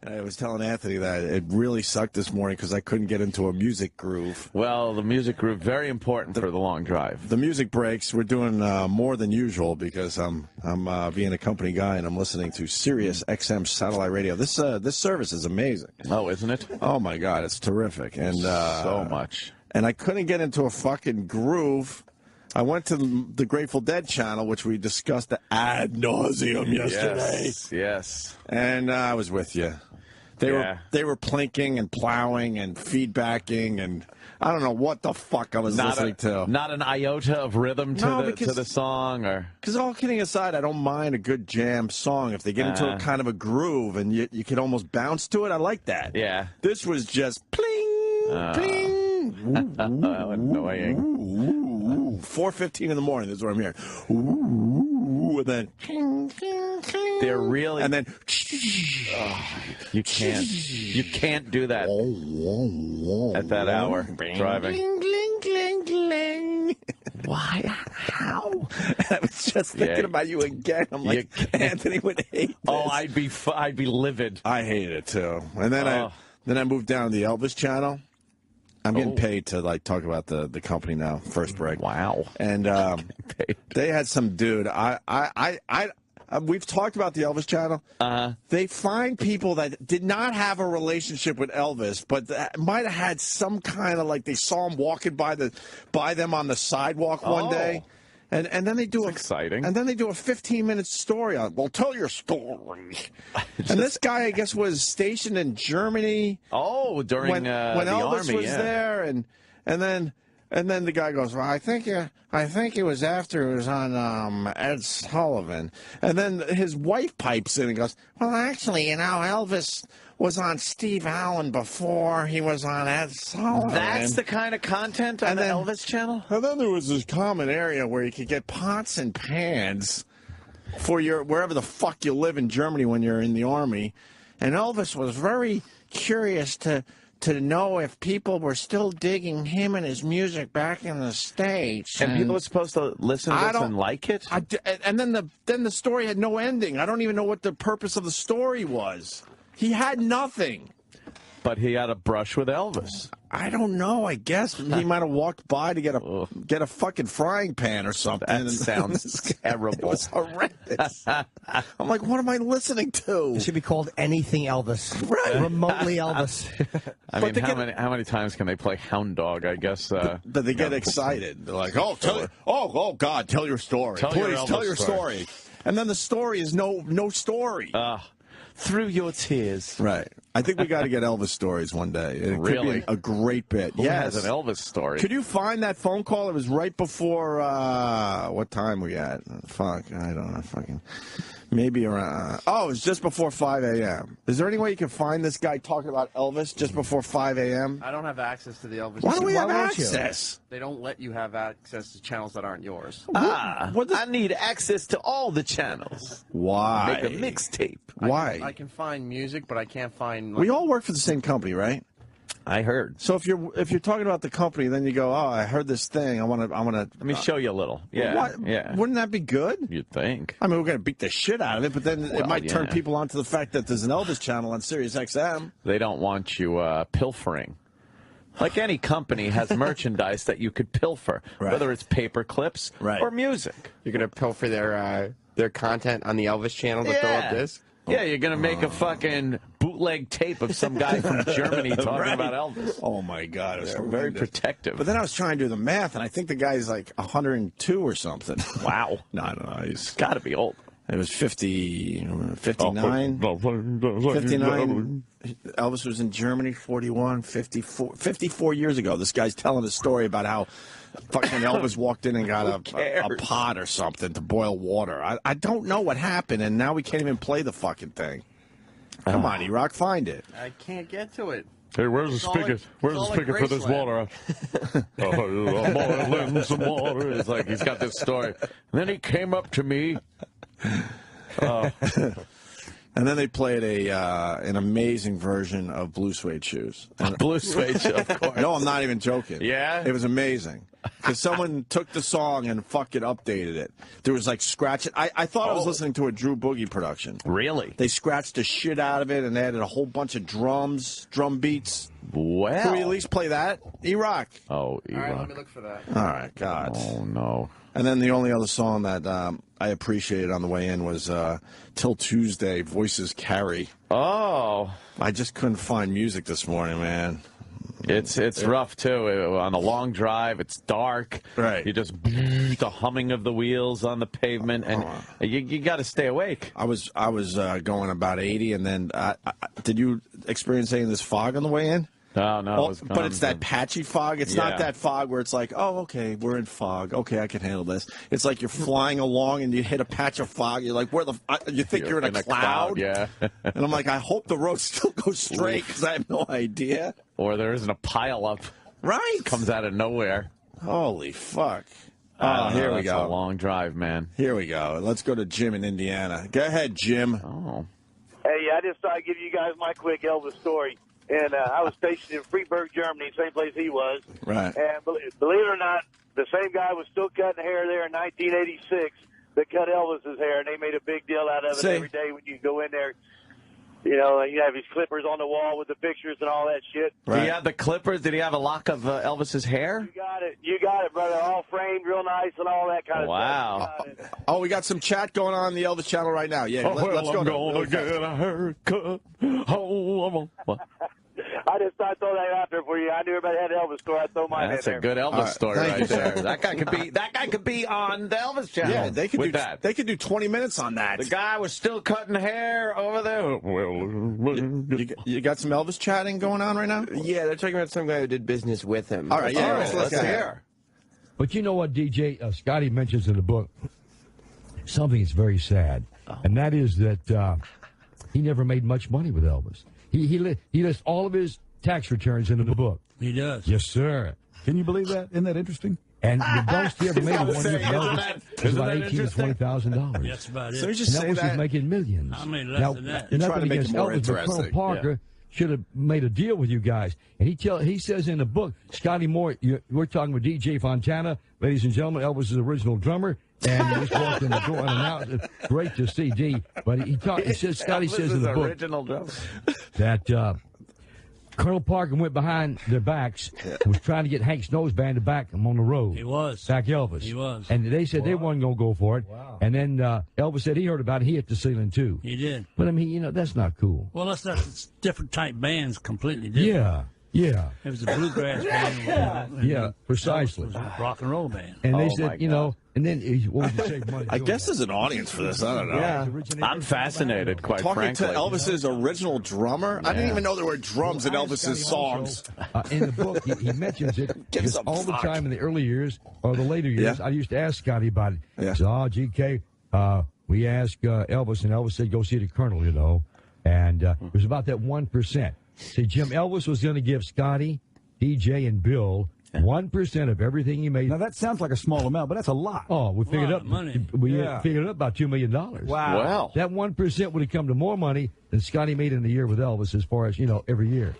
I was telling Anthony that it really sucked this morning because I couldn't get into a music groove. Well, the music groove, very important for the long drive. The music breaks, we're doing more than usual because I'm being a company guy and I'm listening to Sirius XM satellite radio. This service is amazing. Oh, isn't it? Oh, my God, it's terrific. And so much. And I couldn't get into a fucking groove. I went to the Grateful Dead channel, which we discussed ad nauseum yesterday. Yes. And I was with you. They were plinking and plowing and feedbacking, and I don't know what the fuck I was listening to. Not an iota of rhythm to the song, or because all kidding aside, I don't mind a good jam song if they get into a kind of a groove and you can almost bounce to it. I like that. Yeah. This was just pling, pling. Annoying. 4:15 in the morning. This is what I'm hearing. Ooh, and then they're really, and then you can't do that at that hour driving. Gling, gling, gling, gling. Why? How? I was just thinking about you again. I'm like, Anthony would hate this. Oh, I'd be livid. I hate it too. And then I moved down to the Elvis channel. I'm getting paid to like talk about the company now. First break. Wow. And they had some dude. We've talked about the Elvis channel. They find people that did not have a relationship with Elvis, but that might have had some kind of like they saw him walking by them on the sidewalk one day. And then they do exciting. And then they do a 15-minute story on. Well, tell your story. And this guy, I guess, was stationed in Germany. Oh, during when the Elvis army, was there, and then the guy goes, well, I think it was after it was on Ed Sullivan, and then his wife pipes in and goes, well, actually, Elvis was on Steve Allen before he was on Ed Sullivan. That's the kind of content on the Elvis channel? And then there was this common area where you could get pots and pans for wherever the fuck you live in Germany when you're in the army. And Elvis was very curious to know if people were still digging him and his music back in the States. And people are supposed to listen to this and like it? And then the story had no ending. I don't even know what the purpose of the story was. He had nothing. But he had a brush with Elvis. I don't know. I guess he might have walked by to get a fucking frying pan or something. That sounds terrible. It was horrendous. I'm like, what am I listening to? It should be called Anything Elvis. Right. Remotely Elvis. I mean, how many times can they play Hound Dog? I guess. But they get excited. They're like, oh, God, tell your story. Please tell your story. And then the story is no story. Through your tears. Right. I think we got to get Elvis stories one day. It really? Could be a great bit. Who has an Elvis story? Could you find that phone call? It was right before, what time we at? Fuck, I don't know. Fucking, maybe around, it was just before 5 a.m. Is there any way you can find this guy talking about Elvis just before 5 a.m.? I don't have access to the Elvis. Why don't we have won't access? They don't let you have access to channels that aren't yours. I need access to all the channels. Why? Make a mixtape. Why? I can find music, but I can't find. We all work for the same company, right? I heard. So if you're talking about the company, then you go, oh, I heard this thing. I want to. Let me show you a little. Yeah. Yeah. Wouldn't that be good? You'd think. I mean, we're going to beat the shit out of it, but then it might turn people onto the fact that there's an Elvis channel on Sirius XM. They don't want you pilfering. Like any company has merchandise that you could pilfer, whether it's paper clips or music. You're going to pilfer their content on the Elvis channel to throw up this? Yeah, you're going to make a fucking bootleg tape of some guy from Germany talking about Elvis. Oh, my God. It was very protective. But then I was trying to do the math, and I think the guy's like 102 or something. Wow. No, I don't know. He's got to be old. It was 59. 59. Elvis was in Germany, 41, 54 years ago. This guy's telling a story about how fucking Elvis walked in and got a pot or something to boil water. I don't know what happened, and now we can't even play the fucking thing. Come on, E-Rock, find it. I can't get to it. Hey, where's the spigot? Where's the spigot for this water? I'm boiling some water. It's like he's got this story. And then he came up to me. And then they played an amazing version of Blue Suede Shoes. And, Blue Suede Shoes, of course. No, I'm not even joking. Yeah? It was amazing. Because someone took the song and fucking updated it. There was like scratching. I thought I was listening to a Drew Boogie production. Really? They scratched the shit out of it and added a whole bunch of drum beats. Well. Can we at least play that? E-Rock. Oh, E-Rock. All right, let me look for that. All right, God. Oh, no. And then the only other song that I appreciated on the way in was Till Tuesday, Voices Carry. Oh. I just couldn't find music this morning, man. It's rough, too. On a long drive, it's dark. Right. You just the humming of the wheels on the pavement, and you got to stay awake. I was going about 80, and then did you experience any of this fog on the way in? No. But it's that patchy fog. It's not that fog where it's like, oh, okay, we're in fog. Okay, I can handle this. It's like you're flying along and you hit a patch of fog. You're like, you think you're in a cloud? Yeah. And I'm like, I hope the road still goes straight because I have no idea. Or there isn't a pileup. Right. Comes out of nowhere. Holy fuck. Oh, here we go. That's a long drive, man. Here we go. Let's go to Jim in Indiana. Go ahead, Jim. Oh. Hey, I just thought I'd give you guys my quick Elvis story. And I was stationed in Freiburg, Germany, same place he was. Right. And believe it or not, the same guy was still cutting hair there in 1986 that cut Elvis's hair, and they made a big deal out of it every day when you go in there. You know, you have his clippers on the wall with the pictures and all that shit. Right. Did he have the clippers? Did he have a lock of Elvis's hair? You got it, brother. All framed real nice and all that kind of stuff. Wow. Oh, we got some chat going on the Elvis channel right now. Yeah, let's go. I'm gonna get a haircut. I just thought I'd throw that out there for you. I knew everybody had an Elvis story. I'd throw mine in there. That's a good Elvis story right there. That guy could be on the Elvis channel. Yeah, they could do that. They could do 20 minutes on that. The guy was still cutting hair over there. Well, you got some Elvis chatting going on right now? Yeah, they're talking about some guy who did business with him. All right, let's hear. But you know what, DJ? Scotty mentions in the book something that's very sad, and that is that he never made much money with Elvis. He lists all of his tax returns into the book. He does. Yes, sir. Can you believe that? Isn't that interesting? And the most he ever made in 1 year with Elvis was about $18,000 to $20,000. That's about it. So just and Elvis was making millions. I made less than that. Nothing trying to make against it more Elvis, but Colonel interesting. Parker should have made a deal with you guys. And he says in the book, Scotty Moore, we're talking with DJ Fontana, ladies and gentlemen, Elvis' original drummer. And he just walked in the door and announced it. Great to see D. But he says, Scotty says in the book original drummer. that Colonel Parker went behind their backs and was trying to get Hank Snow's band to back him on the road. He was. Back Elvis. He was. And they said they weren't going to go for it. Wow. And then Elvis said he heard about it. He hit the ceiling, too. He did. But, I mean, that's not cool. Well, that's different type bands completely different. Yeah. It was a bluegrass band. Yeah, precisely. It was a rock and roll band. And they said, and then what would you save money I doing? guess there's an audience for this. I don't know. Yeah. I'm fascinated, quite Talking frankly. to Elvis's original drummer? I didn't even know there were drums in Elvis's songs. In the book, he mentions it because some all the fuck. time in the early years or the later years, I used to ask Scotty about it. Yeah. He said, GK, we asked Elvis, and Elvis said, go see the Colonel, And it was about that 1%. See, Jim, Elvis was going to give Scotty, DJ, and Bill 1% of everything he made. Now, that sounds like a small amount, but that's a lot. Oh, we figured up money. We figured it up about $2 million. Wow. Wow. That 1% would have come to more money than Scotty made in a year with Elvis, as far as every year.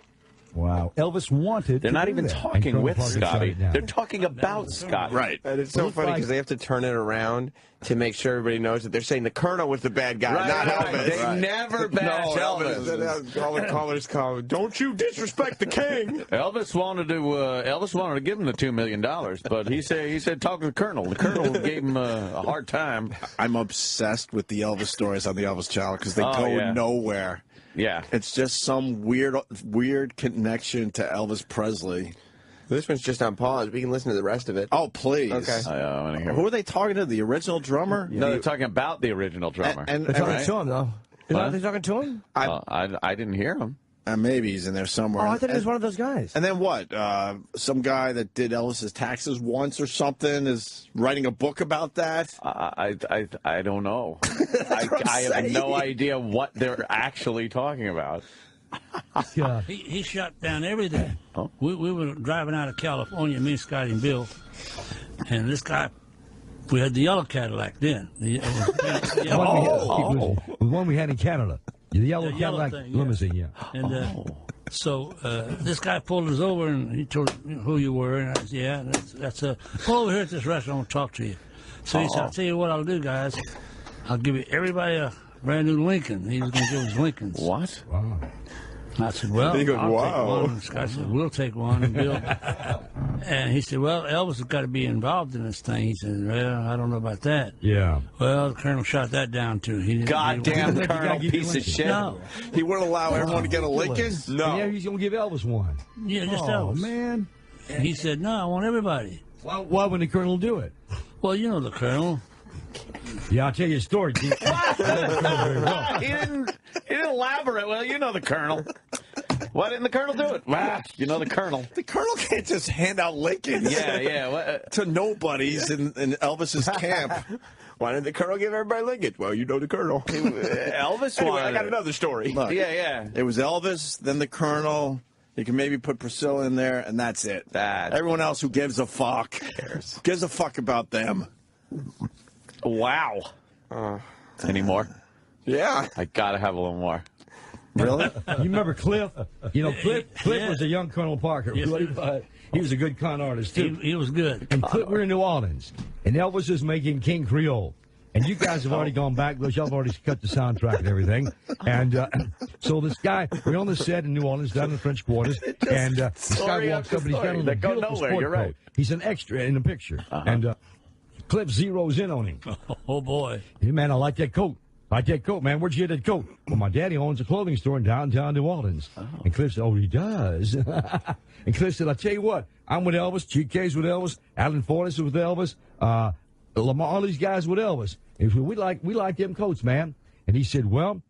Wow. Elvis wanted They're to not do even that. talking with Parker Scotty. shut it down. They're talking about Scotty. Right. And it's so funny because they have to turn it around to make sure everybody knows that they're saying the Colonel was the bad guy, not Elvis. They never bash Elvis. All the callers call, don't you disrespect the king. Elvis wanted to give him the $2 million, but he said talk to the Colonel. The Colonel gave him a hard time. I'm obsessed with the Elvis stories on the Elvis channel because they go nowhere. Yeah. It's just some weird connection to Elvis Presley. This one's just on pause. We can listen to the rest of it. Oh, please. Okay. I want to hear. Who are they talking to? The original drummer? No, they're talking about the original drummer. And They're talking right? to him, though. What? They're talking to him? I didn't hear him. Maybe he's in there somewhere. Oh, I thought he was one of those guys. And then what? Some guy that did Elvis's taxes once or something is writing a book about that? I don't know. I have no idea what they're actually talking about. He shut down everything. Oh. We were driving out of California, me, Scotty, and Bill, and this guy, we had the yellow Cadillac then. The The one we had in Canada. The yellow The yellow Cadillac thing, yeah. limousine, yeah. And so this guy pulled us over, and he told who you were, and I said, yeah, that's pull over here at this restaurant. I want to talk to you. So he said, I'll tell you what I'll do, guys. I'll give you everybody a brand new Lincoln. He was going to give us Lincolns. What? Wow. I said, well, He goes, I'll wow. take one. And Scott said, we'll take one. And Bill, and he said, well, Elvis has got to be involved in this thing. He said, well, I don't know about that. Yeah. Well, the Colonel shot that down, too. He didn't, Goddamn You gotta Colonel give you piece of Lincoln. shit. No. He wouldn't allow everyone to get a Lincoln? Yeah, he's going to give Elvis one. Yeah, just Oh, Elvis. man. And he said, no, I want everybody. Why wouldn't the Colonel do it? Well, you know the Colonel. Yeah, I'll tell you a story, Chief. He didn't elaborate. Well, you know the Colonel. Why didn't the Colonel do it? Well, you know the Colonel. The Colonel can't just hand out Lincolns Yeah. to nobodies in Elvis's camp. Why didn't the Colonel give everybody Lincoln? Well, you know the Colonel. Elvis Anyway, wanted I got it. another story. Look, Yeah. It was Elvis, then the Colonel. You can maybe put Priscilla in there, and that's it. Everyone else who gives a fuck gives a fuck about them. Wow. Any more? Yeah. I gotta have a little more. Really? You remember Cliff? You know, Cliff Yeah. was a young Colonel Parker. Yes, He was a good con artist, too. He was good. And we're in New Orleans, and Elvis is making King Creole. And you guys have already gone back, because y'all have already cut the soundtrack and everything. And so this guy, we're on the set in New Orleans, down in the French Quarters, and this guy walks up and he's got on a That go beautiful nowhere, sport you're right. coat. He's an extra in the picture. And Cliff zeroes in on him. Oh, boy. Hey, man, I like that coat. Man. Where'd you get that coat? Well, my daddy owns a clothing store in downtown New Orleans. And Cliff said, oh, he does? And Cliff said, I'll tell you what, I'm with Elvis, Chief K's with Elvis, Alan Fortas is with Elvis, Lamar, all these guys with Elvis. And we like them coats, man. And he said, Cliff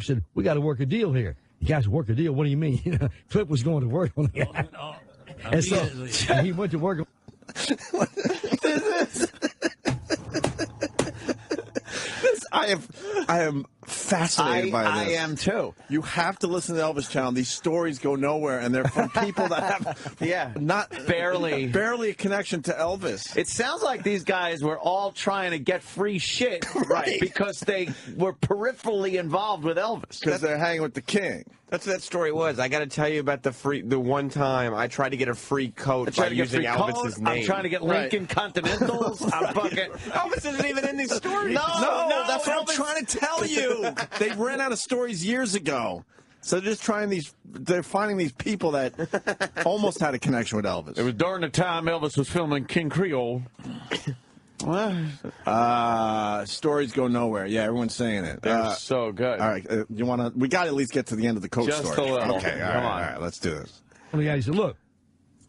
said, we got to work a deal here. You guys work a deal? What do you mean? Cliff was going to work on the guy. And so he went to work. I am fascinated by this. I am too. You have to listen to Elvis Channel. These stories go nowhere, and they're from people that have not barely a connection to Elvis. It sounds like these guys were all trying to get free shit, Right. Because they were peripherally involved with Elvis. Because they're hanging with the king. That's what that story was. I got to tell you about the one time I tried to get a free coat by using Elvis's name. I'm trying to get Lincoln Continentals. I'm fucking. Elvis isn't even in these stories. No, that's what I'm trying to tell you. They ran out of stories years ago. So they're finding these people that almost had a connection with Elvis. It was during the time Elvis was filming King Creole. Stories go nowhere. Yeah, everyone's saying it. They're so good. All right, we got to at least get to the end of the coach Just story. a little. Okay, all right, let's do this. The guy said, look,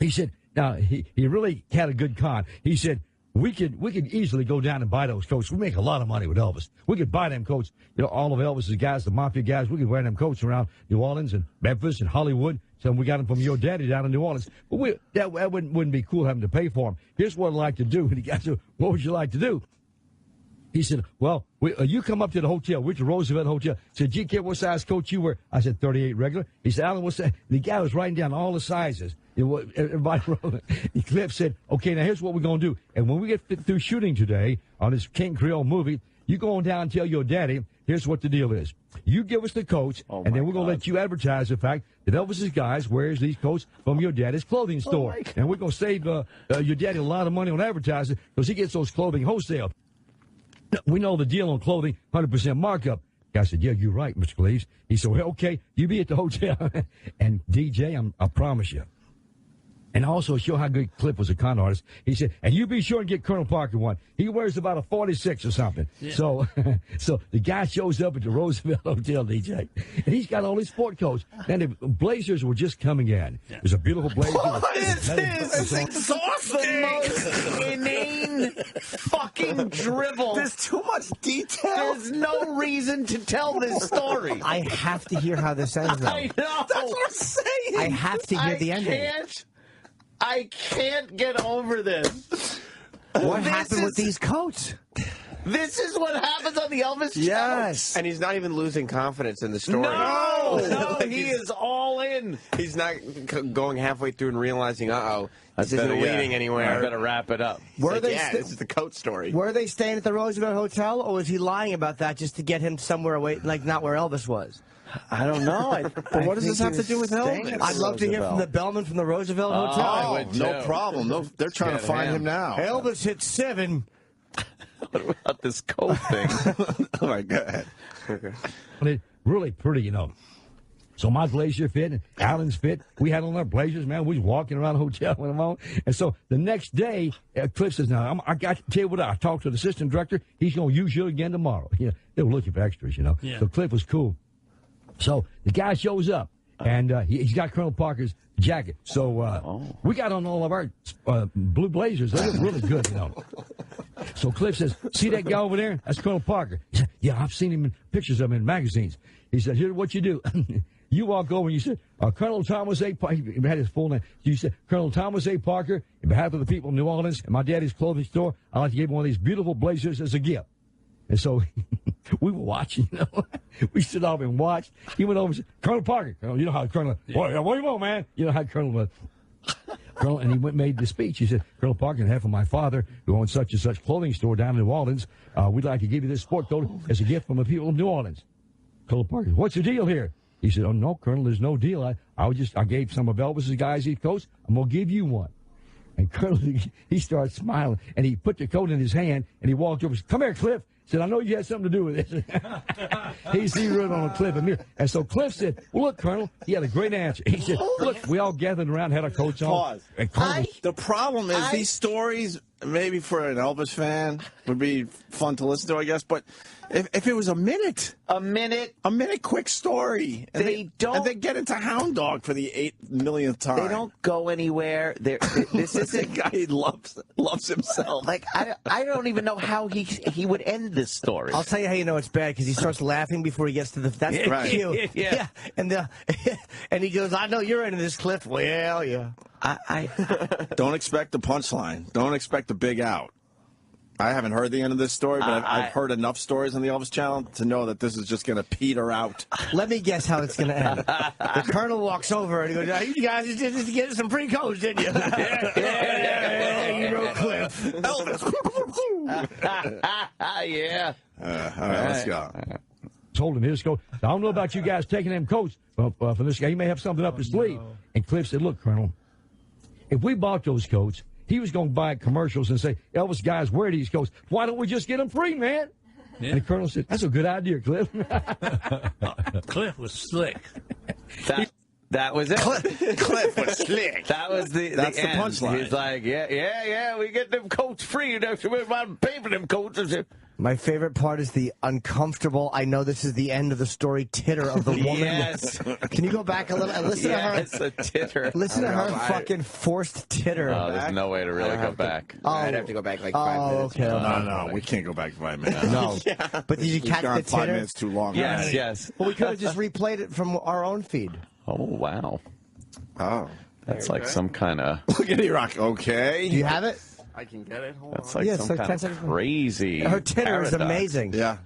he said, now he really had a good con. He said, we could easily go down and buy those coats. We make a lot of money with Elvis. We could buy them coats. You know, all of Elvis's guys, the mafia guys, we could wear them coats around New Orleans and Memphis and Hollywood. So we got them from your daddy down in New Orleans. But that wouldn't be cool having to pay for them. Here's what I'd like to do. And the guy said, what would you like to do? He said, well, you come up to the hotel. We're at the Roosevelt Hotel. Said, GK, what size coat you wear? I said, 38 regular. He said, Alan, what's that? The guy was writing down all the sizes. Everybody wrote. Cliff said, okay, now here's what we're going to do. And when we get through shooting today on this King Creole movie, you go on down and tell your daddy, here's what the deal is. You give us the coats, and then we're going to let you advertise the fact that Elvis's guys wears these coats from your daddy's clothing store. And we're going to save your daddy a lot of money on advertising because he gets those clothing wholesale. We know the deal on clothing, 100% markup. I said, yeah, you're right, Mr. Cleves. He said, well, okay, you be at the hotel. And DJ, I promise you. And also show how good Cliff was a con artist. He said, and you be sure and get Colonel Parker one. He wears about a 46 or something. Yeah. So the guy shows up at the Roosevelt Hotel, DJ, and he's got all his sport coats. And the Blazers were just coming in. Yeah. There's a beautiful blazer. What is this? It's exhausting. The most inane fucking dribble. There's too much detail. There's no reason to tell this story. I have to hear how this ends, though. I know. That's what I'm saying. I have to hear the ending. I can't get over this. What happened with these coats? This is what happens on the Elvis show? Yes. And he's not even losing confidence in the story. No! No, he is all in. He's not going halfway through and realizing, this isn't leading anywhere. I better wrap it up. This is the coat story. Were they staying at the Roosevelt Hotel, or was he lying about that just to get him somewhere away, like not where Elvis was? I don't know. But what does this have to do with Elvis? I'd love to hear from the bellman from the Roosevelt Hotel. No problem. No, they're trying to find him now. Elvis hit 7. What about this coat thing? All right, go ahead. Okay. Really pretty, you know. So my blazer fit and Alan's fit. We had on our blazers, man. We was walking around the hotel with them on. And so the next day, Cliff says, "Now I got to tell you what. I talked to the assistant director. He's going to use you again tomorrow." You know, they were looking for extras, you know. Yeah. So Cliff was cool. So the guy shows up, and he's got Colonel Parker's jacket. So we got on all of our blue blazers. They look really good, you know. So Cliff says, "See that guy over there? That's Colonel Parker." He said, "Yeah, I've seen him in pictures of him in magazines." He said, "Here's what you do. You walk over and you said, Colonel Thomas A. Parker," he had his full name. You said, "Colonel Thomas A. Parker, in behalf of the people of New Orleans and my daddy's clothing store, I'd like to give him one of these beautiful blazers as a gift." And so we were watching, you know. We stood up and watched. He went over and said, "Colonel Parker, you know how Colonel, what do you want, man?" You know how Colonel was. Colonel, and he went and made the speech. He said, "Colonel Parker, on behalf of my father, who owns such and such clothing store down in New Orleans, we'd like to give you this sport coat as a gift from the people of New Orleans." Colonel Parker, "What's the deal here?" He said, "Oh, no, Colonel, there's no deal. I gave some of Elvis's guys these coats. I'm going to give you one." And Colonel, he started smiling, and he put the coat in his hand, and he walked over and said, "Come here, Cliff." He said, "I know you had something to do with this." He zeroed on Cliff. And so Cliff said, "Well, look, Colonel," he had a great answer. He said, "Look, we all gathered around, had our coats on." Pause. And Colonel, The problem is these stories, maybe for an Elvis fan, would be fun to listen to, I guess, but if it was a minute quick story, and they get into Hound Dog for the 8 millionth time. They don't go anywhere. This is a guy he loves himself. Like I don't even know how he would end this story. I'll tell you how you know it's bad, because he starts laughing before he gets to the. That's the Right. cue. Yeah. And he goes, "I know you're into this, Cliff." Well, yeah. I Don't expect the punchline. Don't expect the big out. I haven't heard the end of this story, but I've heard enough stories on the Elvis Channel to know that this is just going to peter out. Let me guess how it's going to end. The Colonel walks over and he goes, "You guys just get some free coats, didn't you?" Yeah, you know Cliff. Elvis. yeah. All right, let's go. told him his coat. I don't know about you guys taking them coats for this guy. He may have something up his sleeve. And Cliff said, "Look, Colonel, if we bought those coats, he was going to buy commercials and say, 'Elvis guys wear these coats. Why don't we just get them free, man?'" Yeah. And the Colonel said, "That's a good idea, Cliff." Cliff was slick. That was it. Cliff was slick. That was That's the punchline. He's like, yeah, we get them coats free. You know, I'm paying for them coats. My favorite part is the uncomfortable, "I know this is the end of the story" titter of the woman. Yes. Can you go back a little and listen to her? Yes, a titter. Listen to her fucking forced titter. Oh, there's no way to really go back. I'd have to go back like 5 minutes. Okay. No, we can't go back 5 minutes. No. But did you catch the Gone 5 titter? minutes too long. Yes. Well, we could have just replayed it from our own feed. Oh, wow. Oh. That's like some kind of... Look at E-Rock. Okay. Do you have it? I can get it. Hold That's on. like Yeah, it's some like kind 10 of seconds. crazy Her titter is paradox. amazing. Yeah.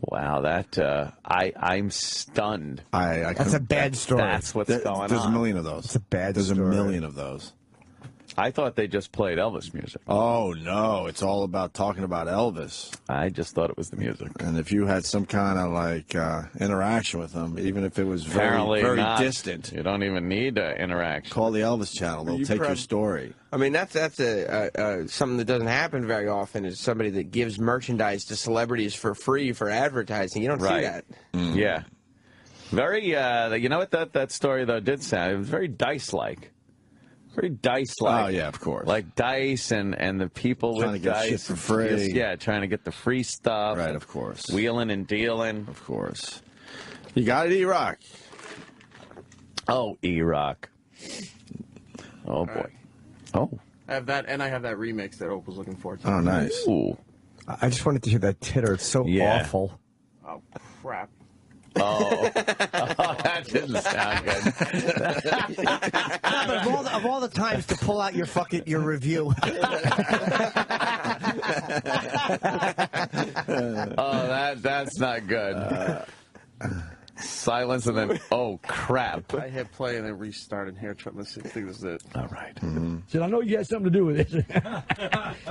Wow, that I'm stunned. That's a bad story. That's what's going on. There's a million of those. It's a bad There's story. a million of those. I thought they just played Elvis music. Oh, no. It's all about talking about Elvis. I just thought it was the music. And if you had some kind of, like, interaction with him, even if it was Apparently very not. distant, You don't even need interaction. call the Elvis channel. They'll take your story. I mean, that's something that doesn't happen very often. Is somebody that gives merchandise to celebrities for free for advertising. You don't see that. Yeah. Very, you know what that story, though, did sound? It was very Dice-like. Very Dice-like. Oh, yeah, of course. Like Dice and the people Trying with to get Dice. shit for free. Trying to get the free stuff. Right, of course. Wheeling and dealing. Of course. You got it, E-Rock. Oh, E-Rock. Oh, boy. Oh. I have that, and I have that remix that Opie was looking for. Oh, nice. Ooh. I just wanted to hear that titter. It's so awful. Oh, crap. Oh, that didn't sound good. But of all the times to pull out your review, that's not good. Silence and then, oh, crap. I hit play and then restarted here. Let's see. I think this is it. All right. Said, I know you had something to do with it.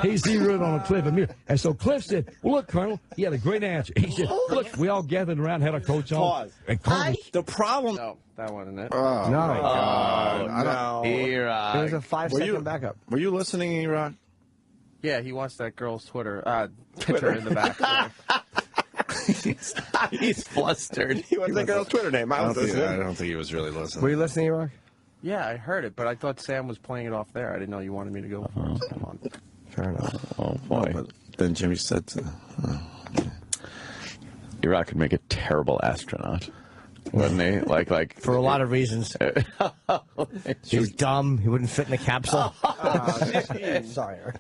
He zeroed on Cliff. And so Cliff said, well, look, Colonel, he had a great answer. He said, look, we all gathered around, had our coats on. Pause. And Colonel, The problem... No, that wasn't it. Oh, No. my God. No. E-Rock. It was a 5-second backup. Were you listening, E-Rock? Yeah, he wants that girl's picture in the back. He's flustered. He wants that girl's Twitter name. I was listening. I don't think he was really listening. Were you listening, Rock? Yeah, I heard it, but I thought Sam was playing it off there. I didn't know you wanted me to go first. Come on. Fair enough. Oh, boy. But then Jimmy said... E-Rock could make a terrible astronaut. Wouldn't he? Like For a lot of reasons. He's dumb. He wouldn't fit in a capsule. Sorry, Eric.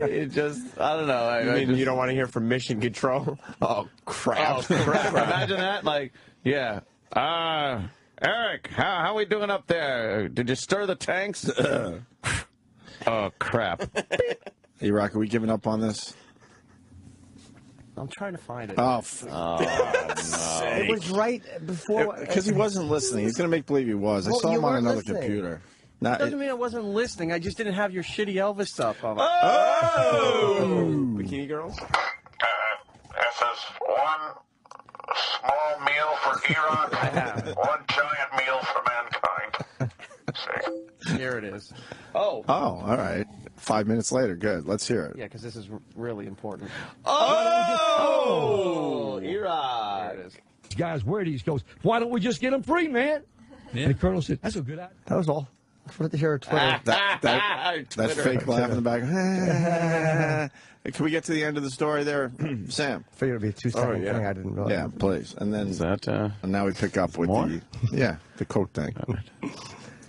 It just, I don't know. You mean you don't want to hear from Mission Control? Oh, crap. Oh, crap. Imagine that. Like, yeah. Eric, how we doing up there? Did you stir the tanks? Oh, crap. E-Rock, are we giving up on this? I'm trying to find it. Oh, No. It was right before. because he wasn't listening. He's going to make believe he was. I Well, saw you him on weren't another listening. computer. That doesn't mean I wasn't listening. I just didn't have your shitty Elvis stuff on. Bikini Girls? This is one small meal for E-Rock, one giant meal for mankind. See? Here it is. Oh. Oh, all right. 5 minutes later. Good. Let's hear it. Yeah, because this is really important. Oh! There E-Rock. it is. Guys, where he goes, why don't we just get him free, man? Yeah. And the Colonel said, that's a good idea. That was all. I just wanted to hear Twitter. That fake laugh in the back. Can we get to the end of the story there, Sam? I figured it'd be a 2-second yeah. thing. I didn't realize. Yeah, please. And then Is that, and now we pick up with more? the coke thing.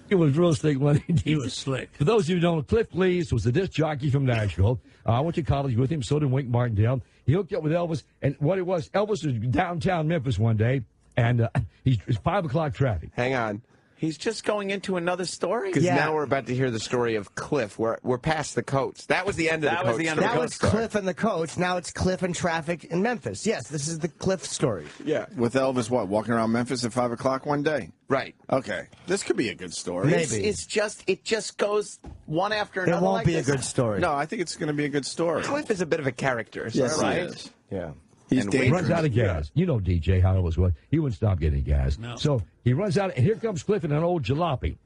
It was real estate money. He was slick. For those of you who don't know, Cliff Lees was a disc jockey from Nashville. I went to college with him, so did Wink Martindale. He hooked up with Elvis, and what it was, Elvis was downtown Memphis one day, and it's 5 o'clock traffic. Hang on. He's just going into another story? Because Yeah. now we're about to hear the story of Cliff. We're past the coats. That was the end of That the was coat the end of story. That was Cliff and the coach. Now it's Cliff and traffic in Memphis. Yes, this is the Cliff story. Yeah. With Elvis, walking around Memphis at 5 o'clock one day? Right. Okay. This could be a good story. Maybe. It just goes one after It another. won't like be a this? good story. No, I think it's going to be a good story. Cliff is a bit of a character. Is Yes, that he right? is. Yeah. He's And dangerous. Runs out of gas. You know DJ, how Elvis was. He wouldn't stop getting gas. No. So he runs out, and here comes Cliff in an old jalopy.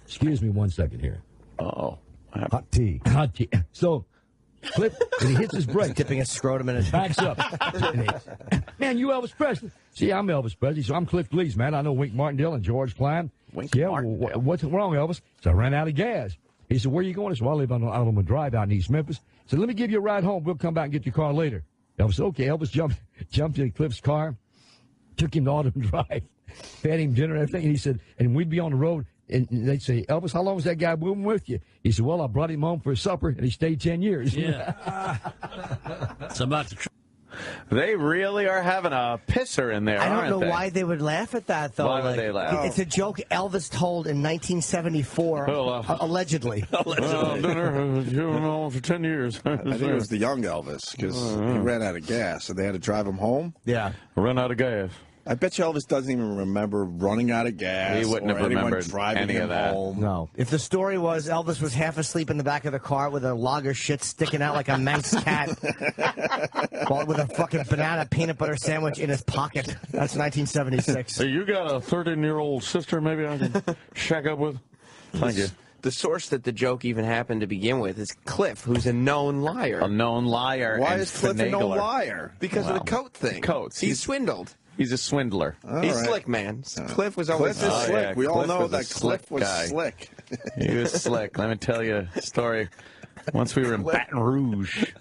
Excuse me 1 second here. Uh-oh. Hot tea. Hot tea. So Cliff, and he hits his brake. Dipping a scrotum in his Backs up. Man, you Elvis Presley. See, I'm Elvis Presley, so I'm Cliff Lees, man. I know Wink Martindale and George Klein. Wink yeah, Martindale. what's wrong, Elvis? So I ran out of gas. He said, where are you going? I said, well, I live out on a drive out in East Memphis. He said, let me give you a ride home. We'll come back and get your car later. Elvis said, okay. Elvis jumped in Cliff's car, took him to Autumn Drive, fed him dinner and everything. And he said, and we'd be on the road. And they'd say, Elvis, how long was that guy moving with you? He said, well, I brought him home for supper, and he stayed 10 years. Yeah. It's about the. They really are having a pisser in there, I don't aren't know they? why they would laugh at that, though. Why would they laugh? It's a joke Elvis told in 1974, allegedly. Well, dinner, you know, for 10 years. I think it was the young Elvis because he ran out of gas, and they had to drive him home. Yeah. Run out of gas. I bet you Elvis doesn't even remember running out of gas. He wouldn't or have anyone remembered driving any him of that. home. No. If the story was Elvis was half asleep in the back of the car with a log of shit sticking out like a Manx cat, with a fucking banana peanut butter sandwich in his pocket, that's 1976. Hey, you got a 13-year-old sister maybe I can shack up with? Thank you. The source that the joke even happened to begin with is Cliff, who's a known liar. A known liar. Why and is Cliff a known finagler. liar? Because of the coat thing. Coats. He's swindled. He's a swindler. He's right. slick, man. Cliff was always Cliff is Oh, slick. yeah, We all Cliff know was a that Cliff slick was guy. slick. He was slick. Let me tell you a story. Once we were in Baton Rouge.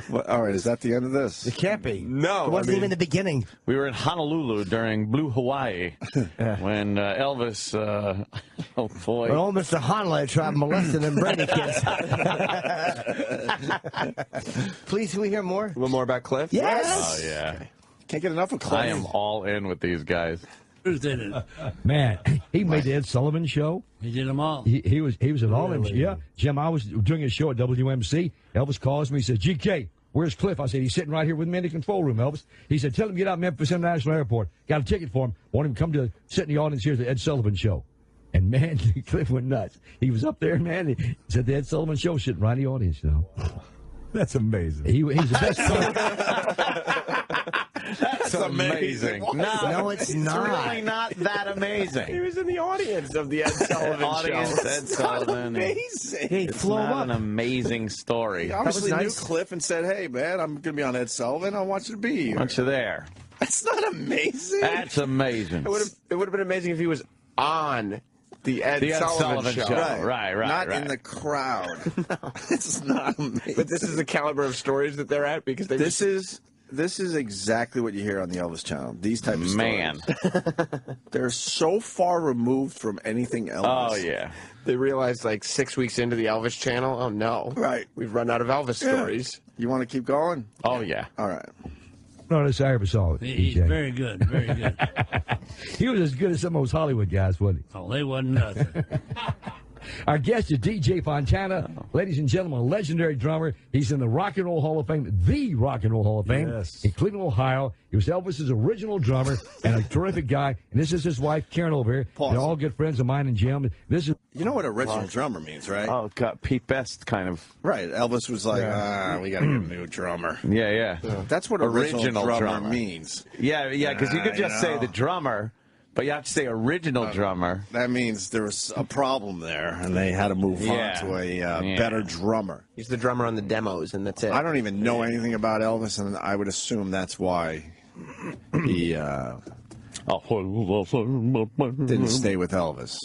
Well, all right, is that the end of this? It can't be. No, It wasn't I mean- even the beginning. We were in Honolulu during Blue Hawaii when Elvis, oh boy. But old Mr. Honley tried molesting them Brady kids. Please, can we hear more? A little more about Cliff? Yes. Oh, yeah. Can't get enough of Cliff. I am all in with these guys. Truth they did. Man, he made the Ed Sullivan Show. He did them all. He was at all them. Yeah, Jim, I was doing a show at WMC. Elvis calls me. He says, GK, where's Cliff? I said, he's sitting right here with me in the control room, Elvis. He said, tell him to get out of Memphis International Airport. Got a ticket for him. Want him to come to sit in the audience here at the Ed Sullivan Show. And, man, Cliff went nuts. He was up there, man. He said the Ed Sullivan Show sitting right in the audience, you know. That's amazing. He's the best. That's amazing. No, it's not. Really not that amazing. He was in the audience of the Ed Sullivan show. Ed Sullivan. Amazing. Hey, It's flow not up. an amazing story. He obviously That knew was nice. Cliff and said, hey, man, I'm going to be on Ed Sullivan. I want you to be here. Aren't you there? That's not amazing. That's amazing. It would have been amazing if he was on the Ed Sullivan show. Right. Not in the crowd. No. It's not amazing. But this is the caliber of stories that they're at because they This is exactly what you hear on the Elvis channel. These type of stories. Man. They're so far removed from anything else. Oh, yeah. They realized like 6 weeks into the Elvis channel, oh no. Right. We've run out of Elvis stories. You want to keep going? Oh, yeah. All right. No, that's I ever saw. He's EJ. very good, very good. He was as good as some of those Hollywood guys, wasn't he? Oh, they wasn't nothing. Our guest is DJ Fontana. Ladies and gentlemen, a legendary drummer. He's in the Rock and Roll Hall of Fame, the Rock and Roll Hall of Fame, in Cleveland, Ohio. He was Elvis's original drummer and a terrific guy. And this is his wife, Karen, over here. Pause. They're all good friends of mine and Jim. This is. You know what original drummer means, right? Oh, God. Pete Best kind of. Right. Elvis was like, we got to get a new drummer. Yeah. That's what original drummer means. Yeah, because you could just say the drummer, but you have to say original drummer. That means there was a problem there, and they had to move on to a better drummer. He's the drummer on the demos, and that's it. I don't even know anything about Elvis, and I would assume that's why he didn't stay with Elvis.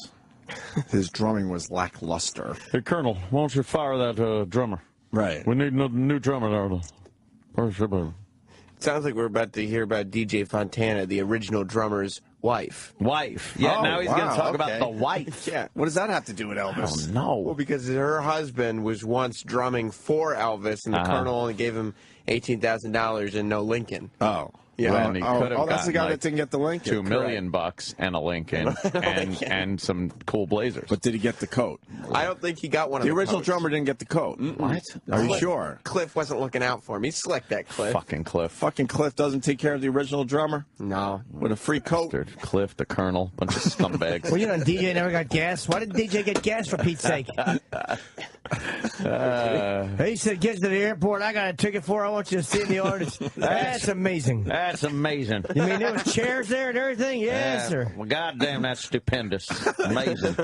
His drumming was lackluster. Hey, Colonel, why don't you fire that drummer? Right. We need a new drummer there. Sounds like we're about to hear about DJ Fontana, the original drummer's wife. Yeah, Oh, now he's going wow, to talk about okay. the wife. Yeah. What does that have to do with Elvis? Oh, no. Well, because her husband was once drumming for Elvis, and the Colonel only gave him $18,000 and no Lincoln. Oh. Yeah. Well, and he could have that's the guy gotten, that didn't get the Lincoln. $2 million bucks and a Lincoln and some cool blazers. But did he get the coat? I don't think he got one of The the original coats. drummer didn't get the coat. What? Are you sure? Cliff wasn't looking out for him. He's slick, that Cliff. Fucking Cliff. Fucking Cliff doesn't take care of the original drummer No. with a free coat. Bastard. Cliff, the Colonel, bunch of scumbags. Well, you know, DJ never got gas. Why did DJ get gas, for Pete's sake? He said, get to the airport. I got a ticket for it. I want you to see the artist. That's amazing. That's amazing. You mean there was chairs there and everything? Yes, sir. Well, goddamn, that's stupendous. Amazing.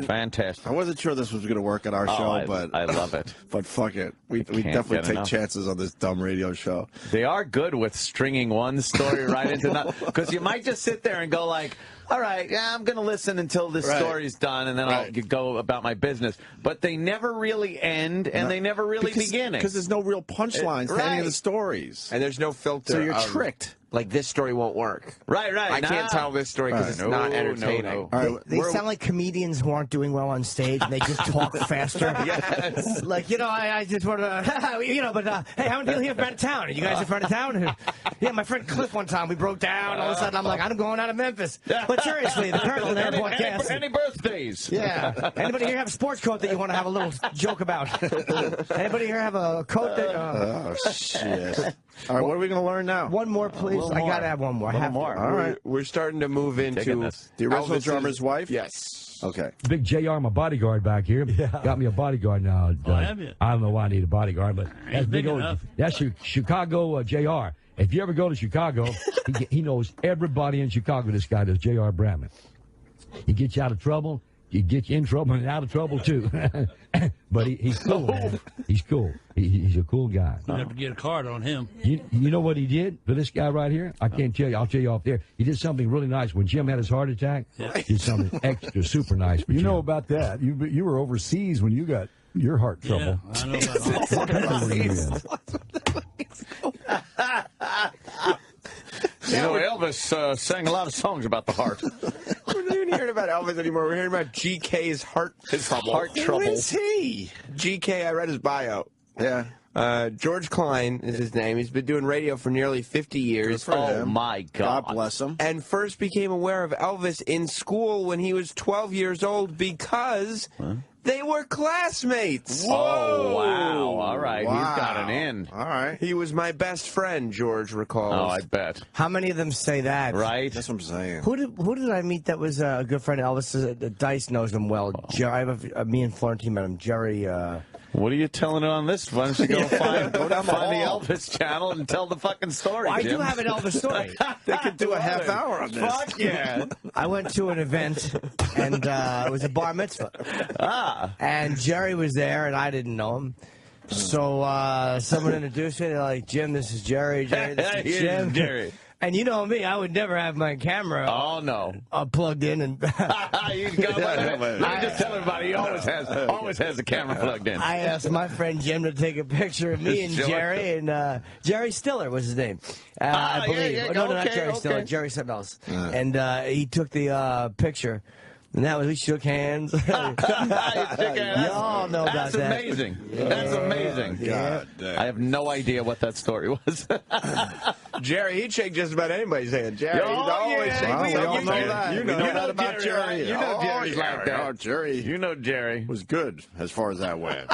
Fantastic. I wasn't sure this was going to work at our show, but I love it. But fuck it. We can't definitely get take enough. chances on this dumb radio show. They are good with stringing one story right into another. Because you might just sit there and go like, all right, yeah, I'm going to listen until this story's done, and then I'll go about my business. But they never really end, and they never really begin. Because there's no real punchlines to any of the stories. And there's no filter. So you're of, tricked. Like, this story won't work. Right. I can't tell this story because it's not entertaining. All right, They sound like comedians who aren't doing well on stage, and they just talk faster. Yes. Like, you know, I just want to, you know, but hey, how many people here from out of town? Are you guys from out of town? Yeah, my friend Cliff one time, we broke down. All of a sudden, I'm like, I'm going out of Memphis. But seriously, the Colonel there broadcasting. Any birthdays? Yeah. Anybody here have a sports coat that you want to have a little joke about? Anybody here have a coat that... Oh, shit. All right, what are we going to learn now? One more, please. I got to have one more. I have more. All right. We're starting to move into The original Elvis's drummer's wife? Yes. Okay. Big JR, my bodyguard back here. Got me a bodyguard now. have you? I don't know why I need a bodyguard, but that's big old. enough. That's Chicago JR. If you ever go to Chicago, he knows everybody in Chicago. This guy does, JR Bradman. He gets you out of trouble. He gets you in trouble and out of trouble too. But he's cool, man. He's cool. He's a cool guy. You have to get a card on him. You know what he did for this guy right here? I can't tell you. I'll tell you off there. He did something really nice. When Jim had his heart attack, he did something extra, super nice for You Jim. know about that. You were overseas when you got your heart trouble. Yeah, I know about all. What country were you in? You know, Elvis sang a lot of songs about the heart. We're not even hearing about Elvis anymore. We're hearing about GK's heart trouble. Who is he? GK, I read his bio. Yeah. George Klein is his name. He's been doing radio for nearly 50 years. Oh, my God. God bless him. And first became aware of Elvis in school when he was 12 years old because they were classmates. Whoa. Oh, wow. All right. Wow. He's got an in. All right. He was my best friend, George recalls. Oh, I bet. How many of them say that? Right? That's what I'm saying. Who did I meet that was a good friend of Elvis? Dice knows him well. Me and Florentine met him. Jerry. What are you telling it on this? Why don't you go find the Elvis channel and tell the fucking story, Well, I Jim? do have an Elvis story. They could do a half hour on this. Fuck yeah. I went to an event, and it was a bar mitzvah. And Jerry was there, and I didn't know him. So someone introduced me. They're like, Jim, this is Jerry. Jerry, this is Jim. Jerry. And you know me, I would never have my camera plugged in. And you just tell everybody he always has the camera plugged in. I asked my friend Jim to take a picture of me and Jerry, and Jerry Stiller was his name, I believe. Not Jerry Stiller, Jerry something else. And he took the picture. And that was, we shook hands. Y'all know about that. That's amazing. Yeah. That's amazing. God, I have no idea what that story was. Jerry, he'd shake just about anybody's hand. Jerry, he'd always shake. We all know that. You know that about Jerry. You know Jerry's like that. Oh, Jerry. You know Jerry. Was good as far as that went.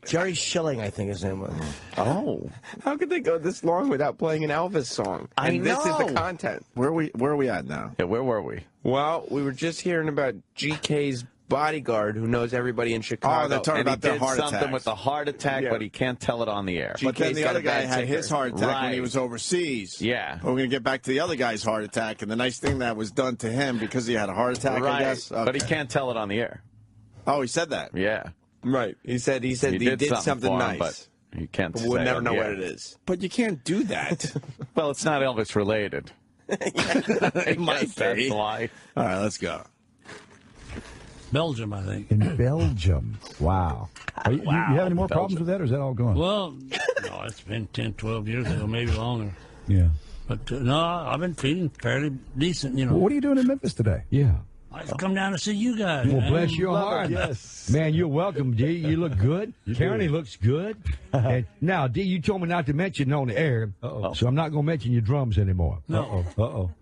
Jerry Schilling, I think his name was. Oh. How could they go this long without playing an Elvis song? And this is the content. Where are we at now? Yeah, where were we? Well, we were just hearing about GK's bodyguard who knows everybody in Chicago. Oh, they're talking about the heart attack. Something with the heart attack, but he can't tell it on the air. But then the other guy had his heart attack when he was overseas. Yeah. We're going to get back to the other guy's heart attack, and the nice thing that was done to him because he had a heart attack, I guess. Okay. But he can't tell it on the air. Oh, he said that? Yeah. Right. He said he did something nice. But he can't say we'll never know what it is. But you can't do that. Well, it's not Elvis related. It might be. That's why. All right, let's go. Belgium, I think. In Belgium. Wow. You have any more problems with that, or is that all gone? Well, no, it's been 10, 12 years ago, maybe longer. Yeah. But, no, I've been feeling fairly decent, you know. Well, what are you doing in Memphis today? Yeah. I've come down to see you guys. Well, man. bless your heart. Yes. Man, you're welcome, D. You look good. Karen looks good. And now, D, you told me not to mention on the air, so I'm not going to mention your drums anymore. No. Uh-oh.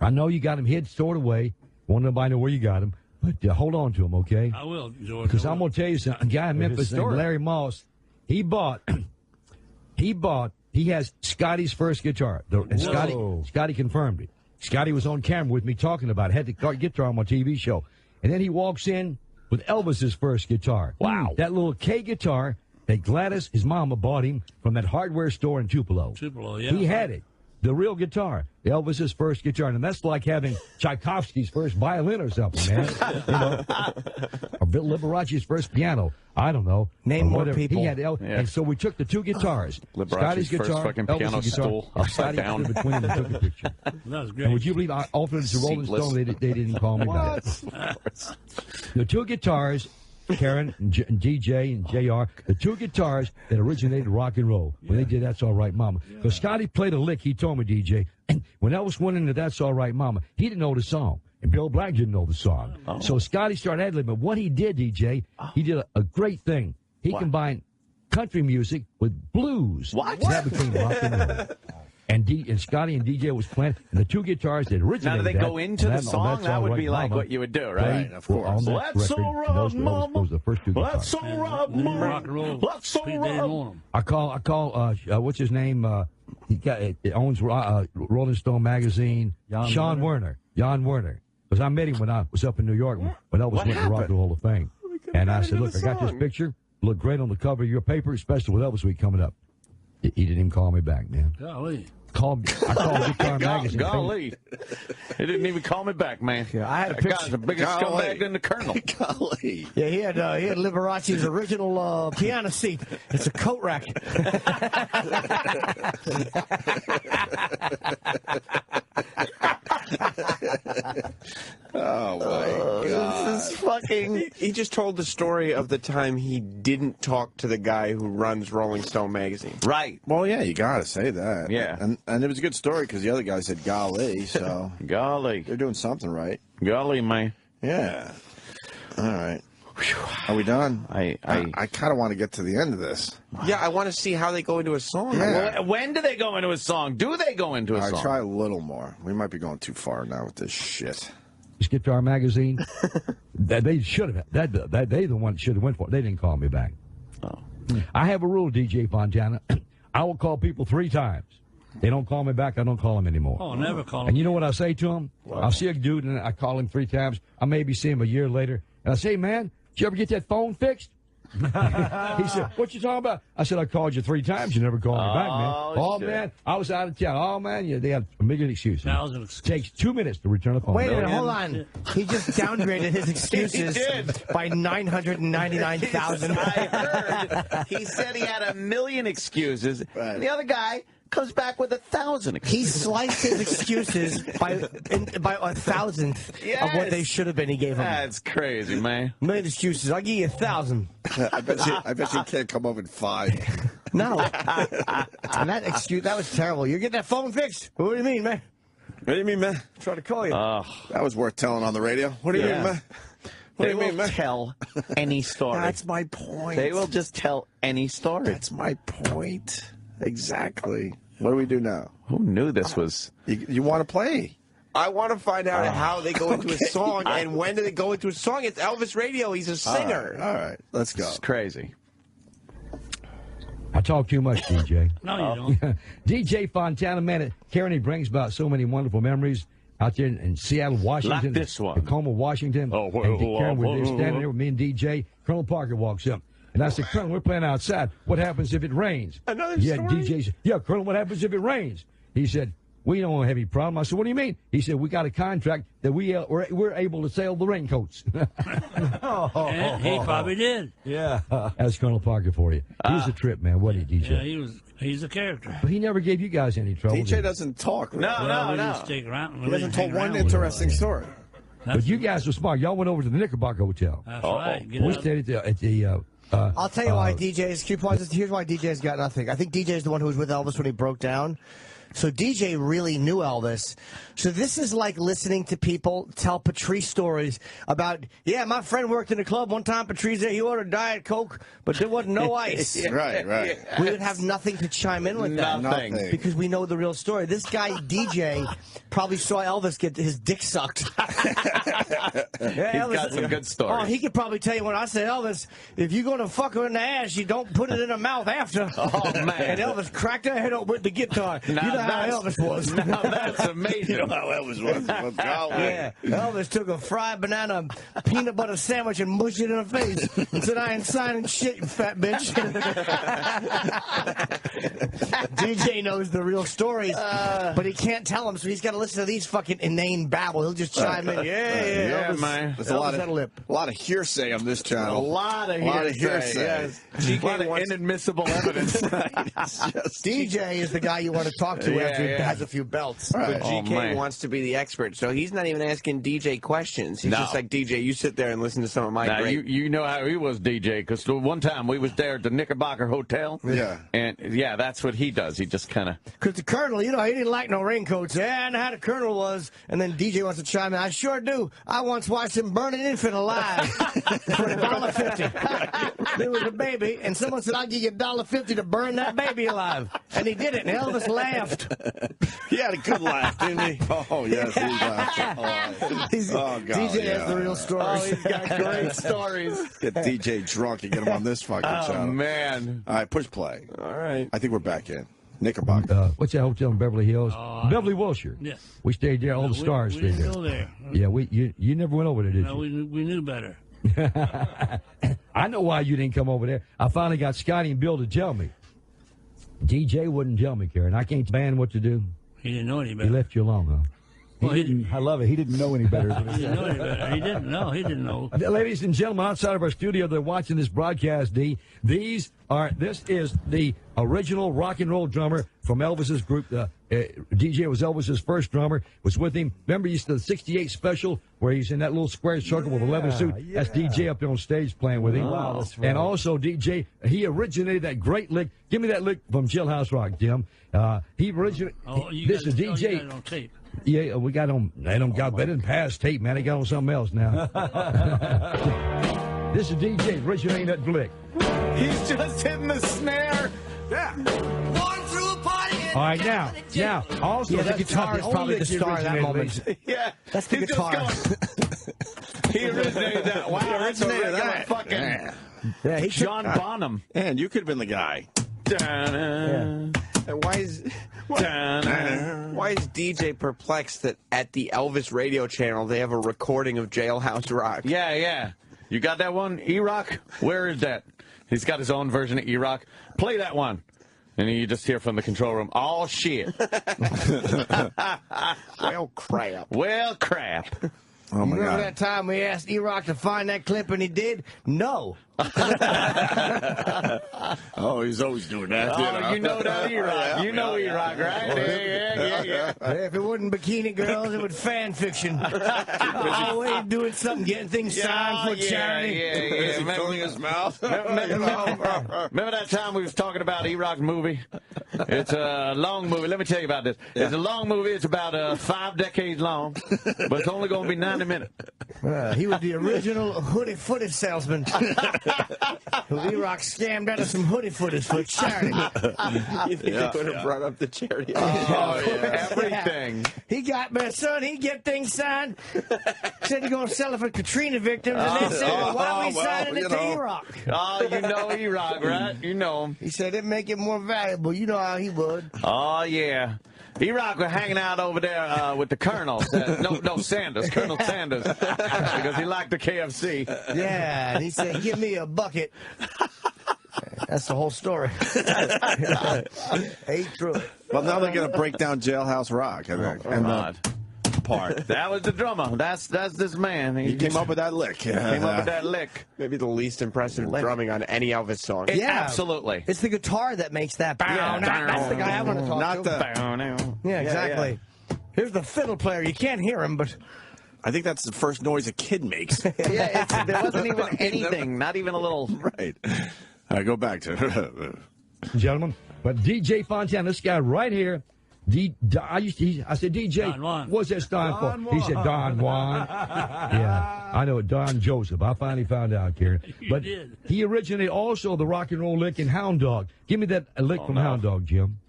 I know you got them hid, stored away. Want nobody to know where you got them. But hold on to them, okay? I will, George. Because I'm going to tell you something. A guy in Memphis named Larry Moss, he has Scotty's first guitar. And Scotty confirmed it. Scotty was on camera with me talking about it. Had the guitar on my TV show. And then he walks in with Elvis's first guitar. Wow. That little K guitar that Gladys, his mama, bought him from that hardware store in Tupelo. Tupelo, yeah. He had it. The real guitar. Elvis's first guitar. And that's like having Tchaikovsky's first violin or something, man. You know? Or Bill Liberace's first piano. I don't know. Name more people. He had And so we took the two guitars. Liberace's Scotty's guitar, first fucking piano Elvis's stool guitar, upside down. Between them and took a picture. That was great. And would you believe I offered it to Rolling Stone? They didn't call me back. The two guitars, Karen and DJ and JR, the two guitars that originated rock and roll. When they did That's All Right Mama. Because Scotty played a lick, he told me, DJ, and when Elvis went into That's All Right Mama, he didn't know the song. And Bill Black didn't know the song. So Scotty started ad-libbing. But what he did, DJ, he did a great thing. He combined country music with blues. What? That became rock and roll. And Scotty and DJ was playing, and the two guitars that originated. Now, do they go into the song? That would be like what you would do, right? Of course. Let's all rock, mama. Those were the first two guitars. Let's all rock, mama. Rock and roll. Let's all rock. I call what's his name? He owns Rolling Stone magazine. Sean Werner. Jan Werner. Because I met him when I was up in New York when Elvis went to Rock and Roll Hall of Fame. And I said, look, I got this picture. Look great on the cover of your paper, especially with Elvis Week coming up. He didn't even call me back, man. Golly. I called Guitar Magazine. Golly. He didn't even call me back, man. Yeah, I had a that guy's the biggest scumbag than the Colonel. Golly. Yeah, he had Liberace's original piano seat. It's a coat rack. Oh, my God. This is fucking... He just told the story of the time he didn't talk to the guy who runs Rolling Stone magazine. Right. Well, yeah, you got to say that. Yeah. And it was a good story because the other guy said golly, so... Golly. They're doing something right. Golly, man. Yeah. All right. Are we done? I kind of want to get to the end of this. Yeah, I want to see how they go into a song. Yeah. Well, when do they go into a song? Do they go into a song? Try a little more. We might be going too far now with this shit. Skip to our magazine. They should have. They the one that should have went for it. They didn't call me back. Oh. I have a rule, DJ Fontana. I will call people 3 times. They don't call me back, I don't call them anymore. Oh, never call them. And you know what I say to them? Wow. I'll see a dude and I call him 3 times. I maybe see him a year later. And I say, man, did you ever get that phone fixed? He said, what you talking about? I said, I called you 3 times. You never called me back, man. Oh, man, I was out of town. Oh, man, yeah, they had a million excuses. It takes 2 minutes to return a phone. Wait a minute, hold on. He just downgraded his excuses by 999,000. I heard he said he had 1 million excuses. Right. And the other guy comes back with 1,000 excuses. He sliced his excuses by 1,000th of what they should have been. He gave him. That's crazy, man. 1 million excuses. I'll give you 1,000. I bet you can't come up with 5. No. And that excuse, that was terrible. You're getting that phone fixed. What do you mean, man? What do you mean, man? I'm trying to call you. That was worth telling on the radio. What do you mean, man? What They do you mean, will man? tell any story. That's my point. They will just tell any story. That's my point. Exactly. What do we do now? Who knew this was? You want to play? I want to find out how they go into a song and when do they go into a song. It's Elvis Radio. He's a singer. All right. Let's go. It's crazy. I talk too much, DJ. No, you don't. DJ Fontana, man, Karen, he brings about so many wonderful memories out there in Seattle, Washington. Like this one. Tacoma, Washington. Oh, well, and Karen, we're standing there with me and DJ. Colonel Parker walks up. And I said, Colonel, we're playing outside. What happens if it rains? Another story? DJ said, yeah, Colonel, what happens if it rains? He said, we don't have any problem. I said, what do you mean? He said, we got a contract that we're able to sell the raincoats. And he probably did. Yeah. That's Colonel Parker for you. He was a trip, man. What did he, DJ? Yeah, he's a character. But he never gave you guys any trouble. DJ doesn't talk. Really. No. Just stick around. He hasn't told one interesting story. But you guys were smart. Y'all went over to the Knickerbocker Hotel. That's right. We stayed at the I'll tell you why DJ's. Here's why DJ's got nothing. I think DJ's the one who was with Elvis when he broke down. So DJ really knew Elvis. So this is like listening to people tell Patrice stories about, yeah, my friend worked in a club one time, Patrice there, he ordered Diet Coke, but there wasn't no ice. Right. We would have nothing to chime in with that. Nothing. Because we know the real story. This guy, DJ, probably saw Elvis get his dick sucked. He's got some good stories. Oh, he could probably tell you when I said, Elvis, if you're going to fuck her in the ass, you don't put it in her mouth after. Oh, man. And Elvis cracked her head up with the guitar. You know how Elvis was. Now that's amazing. You know how Elvis was. Yeah, Elvis took a fried banana peanut butter sandwich and mushed it in her face and said, I ain't signing shit, you fat bitch. DJ knows the real stories, but he can't tell them, so he's got to listen to these fucking inane babble. He'll just chime in. Yeah, Elvis, man. There's a lot of hearsay on this channel. A lot of hearsay. Yes. A lot of inadmissible evidence. DJ is the guy you want to talk to after he has a few belts. But GK wants to be the expert, so he's not even asking DJ questions. He's just like, DJ, you sit there and listen to some of my great... You know how he was, DJ, because one time we was there at the Knickerbocker Hotel. Yeah. And, yeah, that's what he does. He just kind of... Because the Colonel, you know, he didn't like no raincoats. Yeah, I know how the Colonel was. And then DJ wants to chime in. I sure do. I once watched him burn an infant alive for $1.50. There was a baby, and someone said, I'll give you $1.50 to burn that baby alive. And he did it, and Elvis laughed. He had a good laugh, didn't he? Oh, yes, he laughed. Oh, God. DJ has the real stories. Oh, he's got great stories. Get DJ drunk and get him on this fucking channel. Oh, man. All right, push play. All right. I think we're back in. Knickerbocker. What's that hotel in Beverly Hills? Beverly Wilshire. Yes. We stayed there. All the stars we stayed didn't there. go there. Yeah, you never went over there, did No, you? we knew better. I know why you didn't come over there. I finally got Scotty and Bill to tell me. DJ wouldn't tell me, Karen. I can't ban what to do. He didn't know any better. He left you alone, huh? Well, I love it. He didn't know any better. He didn't know any better. He didn't know. He didn't know. Ladies and gentlemen, outside of our studio, they're watching this broadcast. This is the original rock and roll drummer from Elvis's group. DJ was Elvis's first drummer. Was with him. Remember, he's the '68 special where he's in that little square circle with a leather suit. Yeah. That's DJ up there on stage playing with him. Wow, that's right. And also DJ, he originated that great lick. Give me that lick from Jailhouse Rock, Jim. He originated. This is DJ. You got it on tape. Yeah, we got on. They don't got. They didn't pass tape, man. They got on something else now. This is DJ originating that flick. He's just hitting the snare. Yeah. All right, now, also Yeah, the that guitar is probably the star of that moment. Yeah. That's the He's guitar. He originated that. Wow, that's a originated regular that. fucking Yeah, he John Bonham. And you could have been the guy. And why is DJ perplexed that at the Elvis radio channel they have a recording of Jailhouse Rock? Yeah. You got that one, E-Rock? Where is that? He's got his own version of E-Rock. Play that one. And you just hear from the control room, oh, shit. Well, crap. Well, crap. Oh, my Remember God. that time we asked E-Rock to find that clip and he did? No. Oh, he's always doing that. Oh, you know that E-Rock. Yeah, You know E-Rock, right? Yeah. If it wasn't Bikini Girls, it was fan fiction. Always doing something, getting things signed for charity. Is he filling his mouth? Remember that time we was talking about E-Rock's movie? It's a long movie. Let me tell you about this. It's a long movie. It's about 5 decades long, but it's only going to be 90 minutes. He was the original hoodie-footed salesman. Who E-Rock scammed out of some hoodie-footers for charity. You think they would have brought up the charity? Everything. He got, man, son, he get things signed. Said he's going to sell it for Katrina victims. And they said, why are we signing it to E-Rock? Oh, you know E-Rock, right? You know him. He said it'd make it more valuable. You know how he would. Oh, yeah. E-Rock was hanging out over there with the Colonel. No, Sanders. Colonel Sanders. Because he liked the KFC. Yeah, and he said, give me a bucket. That's the whole story. Ate through it. Well, now they're going to break down Jailhouse Rock. And the part. That was the drummer. That's this man. He came up with that lick. Came up with that lick. Maybe the least impressive drumming on any Elvis song. Absolutely. It's the guitar that makes that. That's the guy I want to talk to. Yeah, exactly. Here's the fiddle player. You can't hear him, but I think that's the first noise a kid makes. There wasn't even anything. Not even a little. Right. All right, go back to gentlemen. But DJ Fontana, this guy right here, I said, DJ, what's that stand for? He said, Don Juan. Yeah, I know it, Don Joseph. I finally found out, Karen. But he originated also the rock and roll lick in Hound Dog. Give me that lick from Hound Dog, Jim.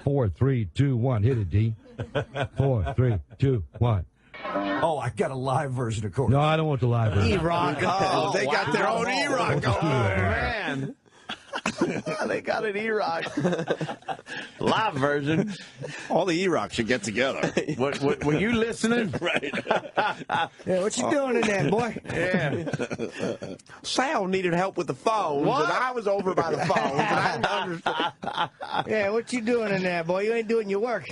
4, 3, 2, 1. Hit it, D. 4, 3, 2, 1. Oh, I got a live version, of course. No, I don't want the live version. E-Rock. Oh, they got their own E-Rock going. Man. They got an E-Rock live version. All the E-Rock should get together. What, were you listening? Right. Yeah, what you doing in there, boy? Yeah. Sal needed help with the phones, and I was over by the phones, and I didn't understand. Yeah, what you doing in there, boy? You ain't doing your work.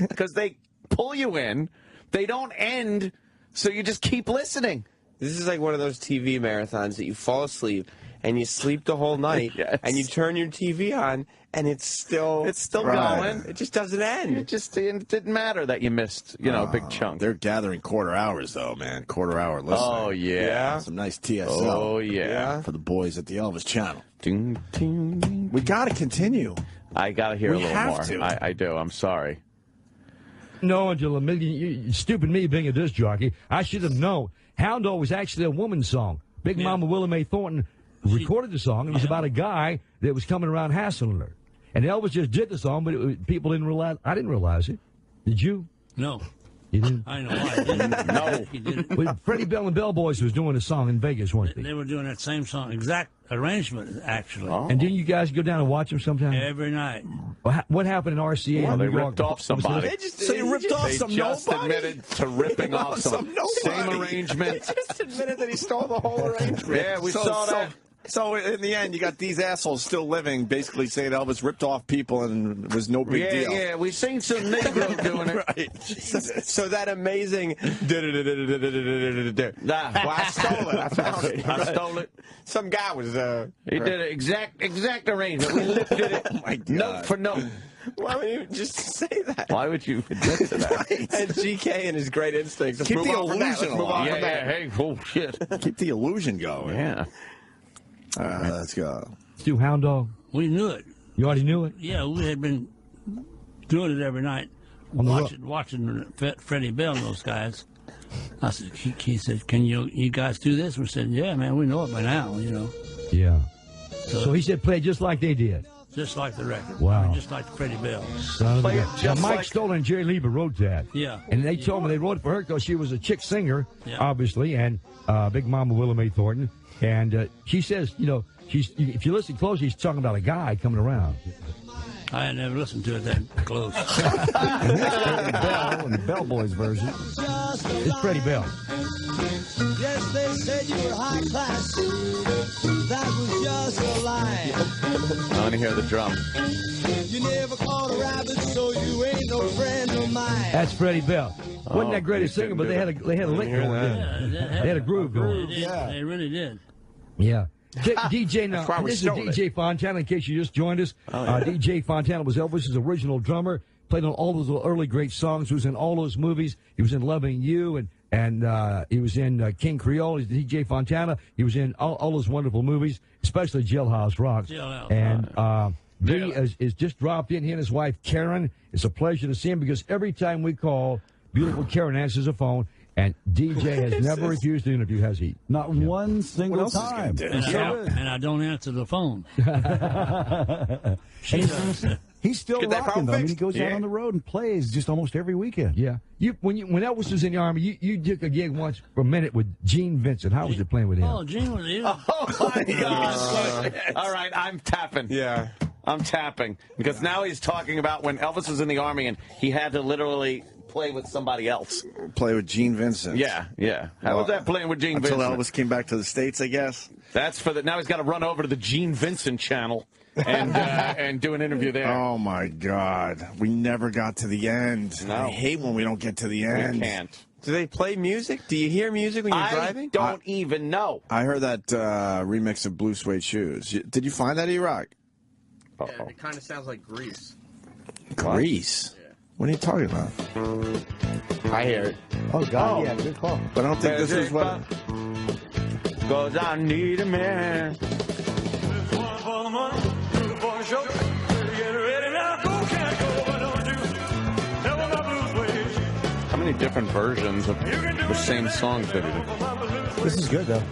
Because they pull you in, they don't end, so you just keep listening. This is like one of those TV marathons that you fall asleep and you sleep the whole night and you turn your TV on and it's still going. It just doesn't end. It didn't matter that you missed, a big chunk. They're gathering quarter hours, though, man. Quarter hour listening. Oh, yeah. Some nice TSL. Oh, yeah. For the boys at the Elvis channel. Ding, ding, ding. We got to continue. I got to hear a little more. To. I do. I'm sorry. No, Angela, stupid me being a disc jockey. I should have known. Hound Dog was actually a woman's song. Big Mama Willa Mae Thornton recorded the song. It was about a guy that was coming around hassling her. And Elvis just did the song, but people didn't realize. I didn't realize it. Did you? No. You didn't? I know why. I didn't. No. He did it. Well, Freddie Bell and Bell Boys was doing a song in Vegas, weren't they? They were doing that same song, exact arrangement, actually. Oh. And didn't you guys go down and watch them sometime? Every night. What happened in RCA? Well, in they New York? ripped off somebody. They ripped off some just nobody? admitted to ripping off some same arrangement. He just admitted that he stole the whole arrangement. Yeah, we saw that. So in the end, you got these assholes still living, basically saying Elvis ripped off people and it was no big deal. Yeah, we've seen some Negro doing it. Right. So that amazing. Well, I stole it. I found it. I stole it. Some guy was. He did an exact arrangement. We lifted it Oh my God. note for note. Why would you just say that? Why would you admit to that? And GK and his great instincts. Keep Move the on from that. illusion Let's move on alive. from that. Hey, oh shit. Keep the illusion going. Yeah. Let's go. Let's do Hound Dog. We knew it. You already knew it? Yeah, we had been doing it every night, watching Freddie Bell and those guys. I said, he said, can you guys do this? We said, yeah, man, we know it by now, you know. Yeah. So he said play just like they did. Just like the record. Wow. I mean, just like Freddie Bell. Play it just Mike like... Stoller and Jerry Lieber wrote that. Yeah. And they told me they wrote it for her because she was a chick singer, obviously, and Big Mama Willa Mae Thornton. And she says, you know, if you listen close, she's talking about a guy coming around. I had never listened to it that close. And here's Freddie Bell and the Bell Boys version. It's Freddie Bell. Yes, they said you were high class. That was just a lie. I want to hear the drum. You never caught a rabbit, so you ain't no friend of mine. That's Freddie Bell. Wasn't that great a singer, but they had a lick going. They had a groove going. They really did. Yeah. DJ now, this is DJ Fontana, in case you just joined us. DJ Fontana was Elvis's original drummer, played on all those early great songs, was in all those movies. He was in Loving You, and he was in King Creole. He's DJ Fontana. He was in all those wonderful movies, especially Jailhouse Rock. And he is just dropped in, he and his wife, Karen. It's a pleasure to see him because every time we call, beautiful Karen answers the phone. And DJ has never refused to interview, has he? Not one single time. And I don't answer the phone. He's still rocking, though. I mean, he goes out on the road and plays just almost every weekend. Yeah. When Elvis was in the Army, you did a gig once for a minute with Gene Vincent. How was it playing with him? Oh, Gene was here. Oh, my gosh. All right, I'm tapping. Yeah. I'm tapping. Because now he's talking about when Elvis was in the Army and he had to literally play with somebody else. Play with Gene Vincent. Yeah. How was that playing with Gene Vincent? Until Elvis came back to the States, I guess. That's for the. Now he's got to run over to the Gene Vincent channel and do an interview there. Oh my God, we never got to the end. No. I hate when we don't get to the end. We can't. Do they play music? Do you hear music when you're driving? I don't even know. I heard that remix of Blue Suede Shoes. Did you find that, E-Rock? Yeah, it kind of sounds like Grease. Grease? Yeah. What are you talking about? I hear it. Oh, God, yeah, good call. But I don't think this is what... Because I need a man. How many different versions of the same songs did he do? This is good, though.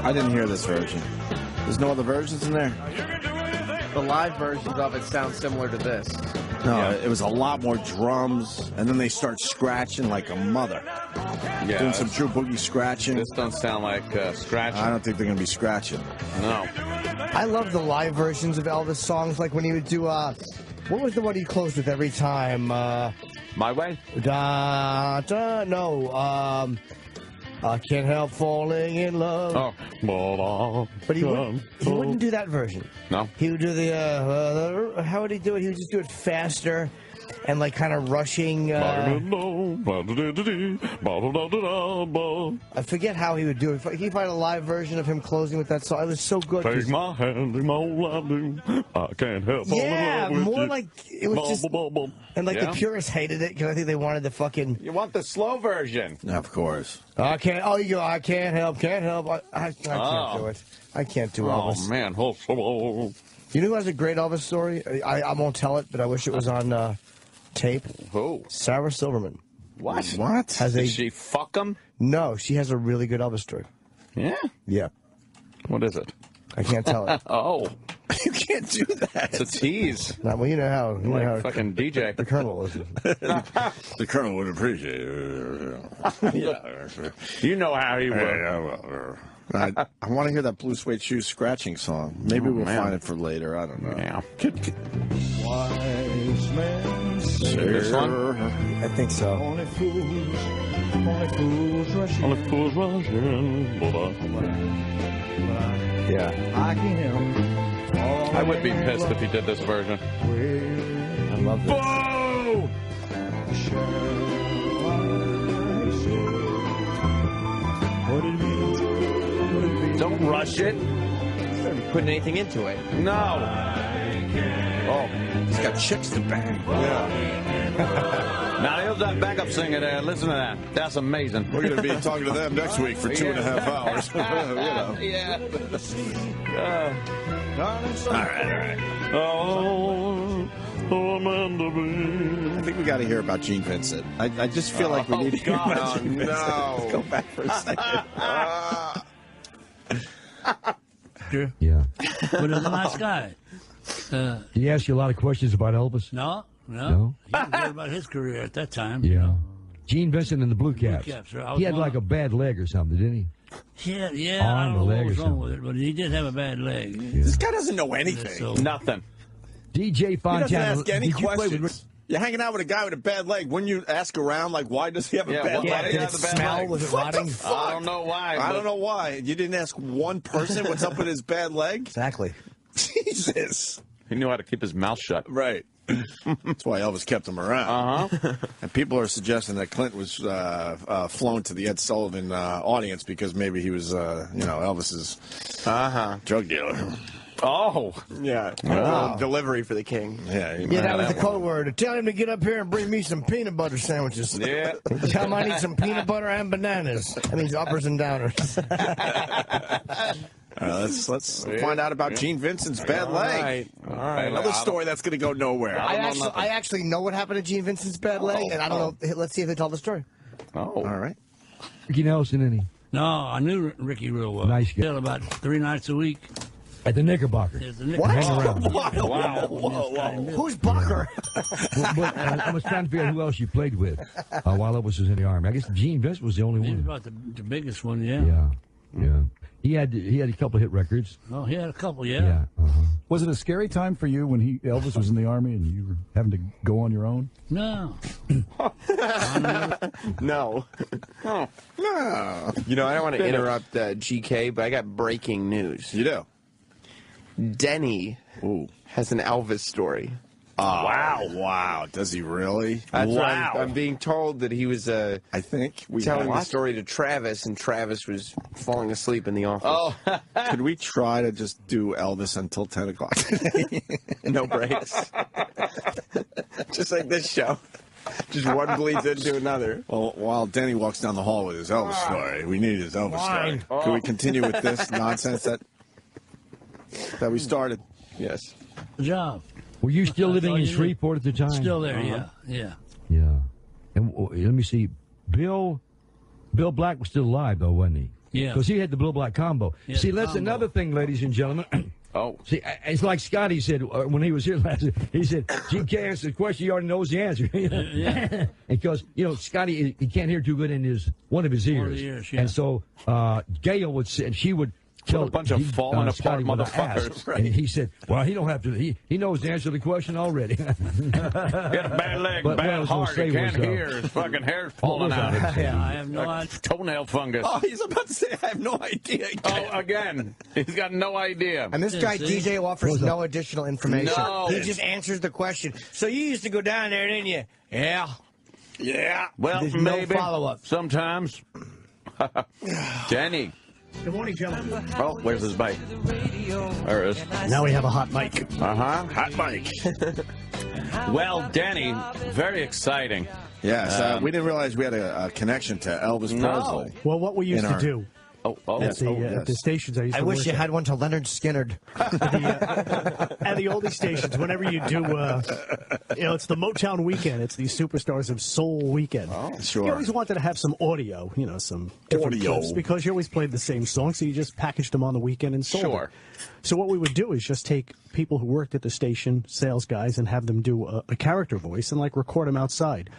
I didn't hear this version. There's no other versions in there? The live versions of it sound similar to this. No, it was a lot more drums, and then they start scratching like a mother. Yeah, doing some true boogie scratching. This don't sound like scratching. I don't think they're going to be scratching. No. I love the live versions of Elvis songs, like when he would do, what was the one he closed with every time? My Way? I can't help falling in love. Oh. But he wouldn't do that version. No? He would do the how would he do it? He would just do it faster and like kind of rushing. I forget how he would do it. He find a live version of him closing with that song. It was so good. Take my hand, take my whole I do. I can't help falling in love with more you. like it was just. And like the purists hated it because I think they wanted the fucking. You want the slow version? Of course. I can't. Oh, you go. I can't help. Can't help. I can't do it. I can't do Elvis. Oh man, you know who has a great Elvis story? I won't tell it, but I wish it was on tape. Who? Sarah Silverman. What? Did she fuck him? No, she has a really good Elvis story. Yeah. Yeah. What is it? I can't tell it. Oh. You can't do that. It's a tease. Well, you know how. You know how fucking DJ. The Colonel is. The Colonel would appreciate it. Yeah. You know how he would. I want to hear that Blue Suede Shoes scratching song. Maybe we'll find it for later. I don't know. Yeah. Wise men say this one? I think so. Only fools rush in. Only fools rush in. Yeah. I can. I would be pissed if he did this version. I love this. Whoa! What did it mean? Don't rush it. Putting anything into it. No. Oh, he's got chicks to bang. Yeah. Now, here's that backup singer there. Listen to that. That's amazing. We're going to be talking to them next week for 2.5 hours. Yeah. All right. Oh, Amanda B. I think we got to hear about Gene Vincent. I just feel like we need to hear about Gene Vincent. Let's go back for a second. Sure. Yeah. But he's a nice guy. He asked you a lot of questions about Elvis? No. He was good about his career at that time. Yeah. You know. Gene Vincent and the Blue Caps. Right? He had like a bad leg or something, didn't he? Yeah, I don't know what was wrong with it, but he did have a bad leg. Yeah. This guy doesn't know anything. So, nothing. DJ Fontana. He doesn't ask any questions. You're hanging out with a guy with a bad leg. Wouldn't you ask around, like, why does he have a bad leg? Did it smell? Was it rotting? I don't know why. I don't know why. You didn't ask one person what's up with his bad leg? Exactly. Jesus. He knew how to keep his mouth shut. Right. That's why Elvis kept him around. And people are suggesting that Clint was flown to the Ed Sullivan audience because maybe he was, Elvis's drug dealer. Oh. Yeah. Wow. Delivery for the king. Yeah, that was the code word. Tell him to get up here and bring me some peanut butter sandwiches. Yeah. Tell him I need some peanut butter and bananas. That means uppers and downers. Let's find out about Gene Vincent's bad leg. All right. Another story that's going to go nowhere. I actually know what happened to Gene Vincent's bad leg, and I don't know. Let's see if they tell the story. Oh. All right. Ricky Nelson, any? No, I knew Ricky real well. Nice guy. Still about 3 nights a week. At the Knickerbocker. What? Hang around. Wow. Who's Bucker? I was trying to figure out who else you played with while Elvis was in the Army. I guess Gene Vincent was the only He was one. about the biggest one, yeah. Yeah. He had a couple of hit records. Oh, he had a couple, yeah. Was it a scary time for you when Elvis was in the Army and you were having to go on your own? No. No. No. You know, I don't want to interrupt GK, but I got breaking news. You do? Denny has an Elvis story. Wow. Does he really? That's wow. I'm being told that he was I think we telling the story to Travis, and Travis was falling asleep in the office. Oh. Could we try to just do Elvis until 10 o'clock today? No breaks. Just like this show. Just one bleeds into another. Well, while Denny walks down the hall with his Elvis story, we need his Elvis story. Can we continue with this nonsense that we started? Yes. Good job. Were you still living in Shreveport at the time? Still there, yeah. And let me see. Bill Black was still alive, though, wasn't he? Yeah. Because he had the Bill Black combo. Yeah, See, that's another thing, ladies and gentlemen. See, it's like Scotty said when he was here last week. He said, GK answers the question, he already knows the answer. Yeah. Because, Scotty, he can't hear too good in one of his ears. One of the ears, yeah. And so Gail would say, and she would tell a bunch of falling apart motherfuckers. Right. And he said, well, he don't have to. He knows the answer to the question already. Got a bad leg, bad heart, he can't hear. His fucking hair's falling out. Yeah, I have no idea. Toenail fungus. Oh, he's about to say, I have no idea. Again. He's got no idea. And this guy, DJ, offers no additional information. No. He just answers the question. So you used to go down there, didn't you? Yeah. Well, There's maybe. no follow-up. Sometimes. Denny. Good morning, gentlemen. Oh, where's his mic? There it is. Now we have a hot mic. Hot mic. Well, Denny, very exciting. Yes, we didn't realize we had a connection to Elvis Presley. Well, what we used to do at the stations I wish you had one to Leonard Skinnard. At the oldie stations, whenever you do, it's the Motown weekend. It's the Superstars of Soul weekend. Oh, sure. You always wanted to have some audio, some different clips, because you always played the same song, so you just packaged them on the weekend and sold them. So what we would do is just take people who worked at the station, sales guys, and have them do a character voice and record them outside.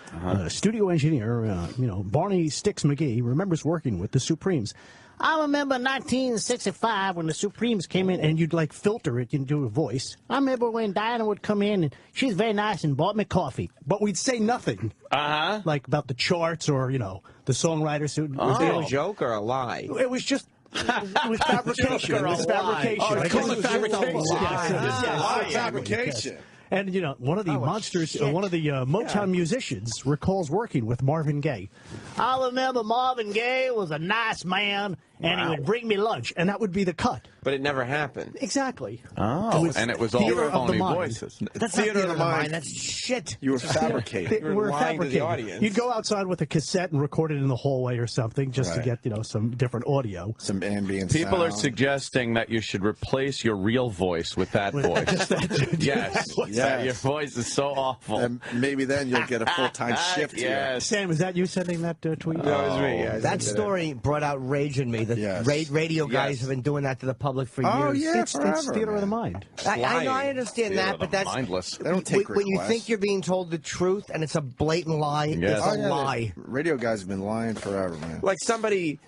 Studio engineer, Barney Sticks McGee remembers working with the Supremes. I remember 1965 when the Supremes came in, and you'd filter it and do a voice. I remember when Diana would come in, and she was very nice and bought me coffee. But we'd say nothing. About the charts or, the songwriters. Was it a joke or a lie? It was just... It was fabrication. It was fabrication. Oh, it's called fabrication. Yes. Fabrication. And, one of the one of the Motown musicians recalls working with Marvin Gaye. I remember Marvin Gaye was a nice man, and he would bring me lunch, and that would be the cut. But it never happened. Exactly. Oh, and it was all phony voices. That's not theater of the mind. That's shit. You were fabricating. You were lying to the fabricating. audience. You'd go outside with a cassette and record it in the hallway or something, just to get some different audio, some ambient. People sound. are suggesting that you should replace your real voice with that voice. Just that, yes. Your voice is so awful. And maybe then you'll get a full-time shift. Yes. Sam, is that you sending that tweet? No, it was me. Yeah, that story brought out rage in me. The radio guys have been doing that to the public for years. Oh, yeah, it's theater of the mind. I know, I understand that, but that's mindless. They don't take when you think you're being told the truth and it's a blatant lie. Yes. It's a lie. Radio guys have been lying forever, man. Like somebody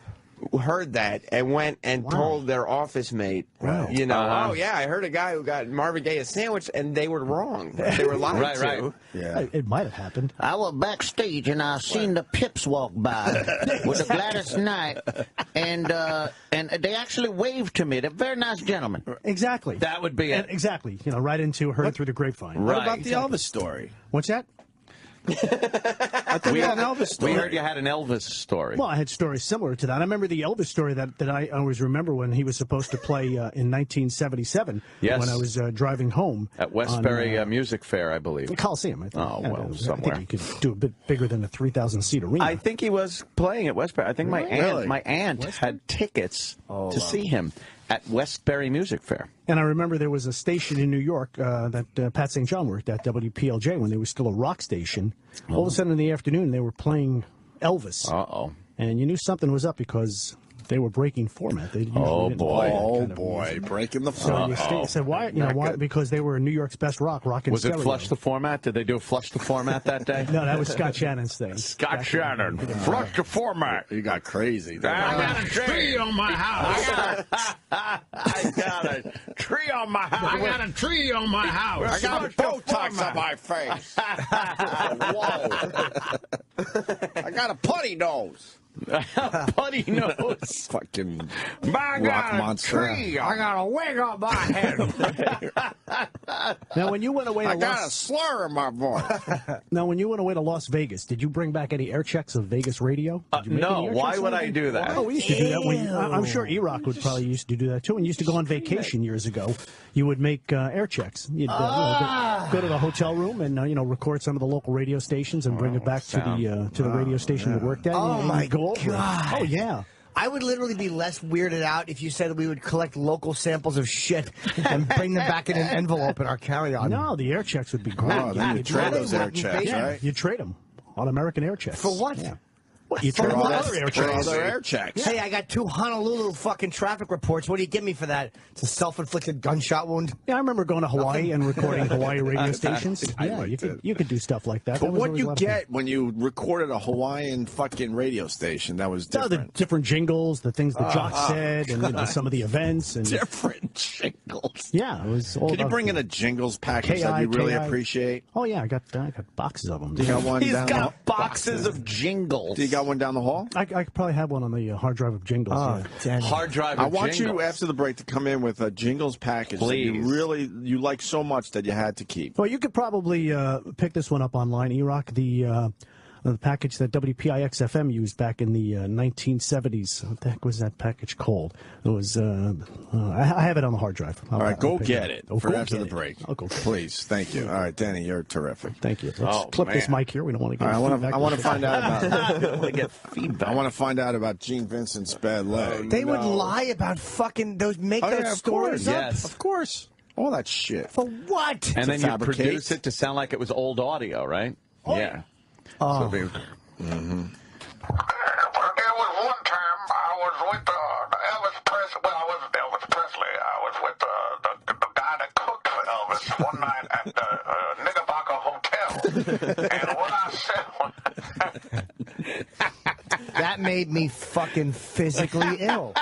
heard that and went and told their office mate, you know, oh yeah, I heard a guy who got Marvin Gaye a sandwich, and they were wrong. They were lied to. Right. Yeah. It might have happened. I was backstage and I seen the Pips walk by with the Gladys Knight, and they actually waved to me. They're very nice gentlemen. Exactly. That would be it. Exactly. You know, right into Heard It Through the Grapevine. What about the Elvis story? What's that? I thought you had an Elvis story. We heard you had an Elvis story. Well, I had stories similar to that. I remember the Elvis story that I always remember when he was supposed to play in 1977 when I was driving home. At Westbury Music Fair, I believe. The Coliseum, I think. Oh, well, somewhere. I think he could do a bit bigger than a 3,000-seat arena. I think he was playing at Westbury. I think my aunt had tickets to see him at Westbury Music Fair. And I remember there was a station in New York that Pat St. John worked at, WPLJ, when they were still a rock station. All of a sudden in the afternoon, they were playing Elvis. Uh-oh. And you knew something was up because they were breaking format. They Oh, boy. Breaking the So format. you said, why? You know, why? Because they were New York's best rock and Was it stereo. Flush the Format? Did they do Flush the Format that day? No, that was Scott Shannon's thing. Scott Shannon. Flush the Format. You got crazy. I got a tree on my house. I got a tree on my house. I got a tree on my house. I got Botox on my face. Whoa. I got a putty nose. Putty nose. Fucking I rock got a monster. tree. I got a wig on my head. Now, when you went away to I got a slur in my voice. Now, when you went away to Las Vegas, did you bring back any air checks of Vegas radio? Did you make No. any air Why checks would or I anything? do that? Oh, we used to do that. I'm sure E-Rock would probably used to do that too. And used to go on vacation years ago. You would make air checks. You'd go to the hotel room and record some of the local radio stations and bring it back to the radio station you worked at. Oh, my go over it. God. Oh yeah. I would literally be less weirded out if you said we would collect local samples of shit and bring them back in an envelope in our carry-on. No, the air checks would be great. Oh, then you trade those air checks, right? You trade them on American air checks. For what? Yeah. What, you trade them on other air checks. Hey, I got 2 Honolulu fucking traffic reports. What do you give me for that? It's a self-inflicted gunshot wound. Yeah, I remember going to Hawaii and recording Hawaii radio stations. Yeah, you could do stuff like that. But what you get when you recorded a Hawaiian fucking radio station, that was different. The different jingles, the things the jock said, and some of the events. And different jingles. Yeah, it was all Could you bring in a jingles package that you really appreciate? Oh, yeah, I got boxes of them. You got one He's down got boxes of jingles. Do you got one down the hall? I could probably have one on the hard drive of jingles. Hard drive of I want jingles. you, after the break, to come in with a jingles package that you like so much that you had to keep. Well, you could probably pick this one up online, E-Rock, the package that WPIX-FM used back in the 1970s. What the heck was that package called? It was, I have it on the hard drive. All right, go get it for after the break. I'll go get it. Please, thank you. All right, Danny, you're terrific. Thank you. Let's clip this mic here. We don't want to get feedback. I want to find out about get feedback. I want to find out about Gene Vincent's bad leg. They would lie about fucking those, those stories up? Yes. Of course. All that shit. For what? And then you fabricate. produce it to sound like it was old audio, right? Yeah. There was one time I was with Elvis Presley. Well, I wasn't Elvis Presley. I was with the guy that cooked for Elvis one night at the Knickerbocker Hotel. And what I said was... That made me fucking physically ill.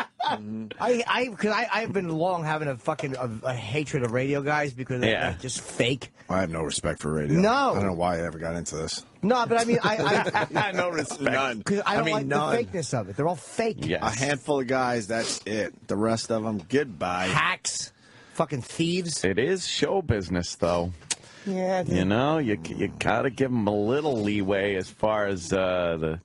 I've been long having a hatred of radio guys because they're just fake. I have no respect for radio. No. I don't know why I ever got into this. No, but I mean, I no respect. None. Because I don't like the fakeness of it. They're all fake. Yes. A handful of guys, that's it. The rest of them, goodbye. Hacks. Fucking thieves. It is show business, though. Yeah. You know, you got to give him a little leeway as far as the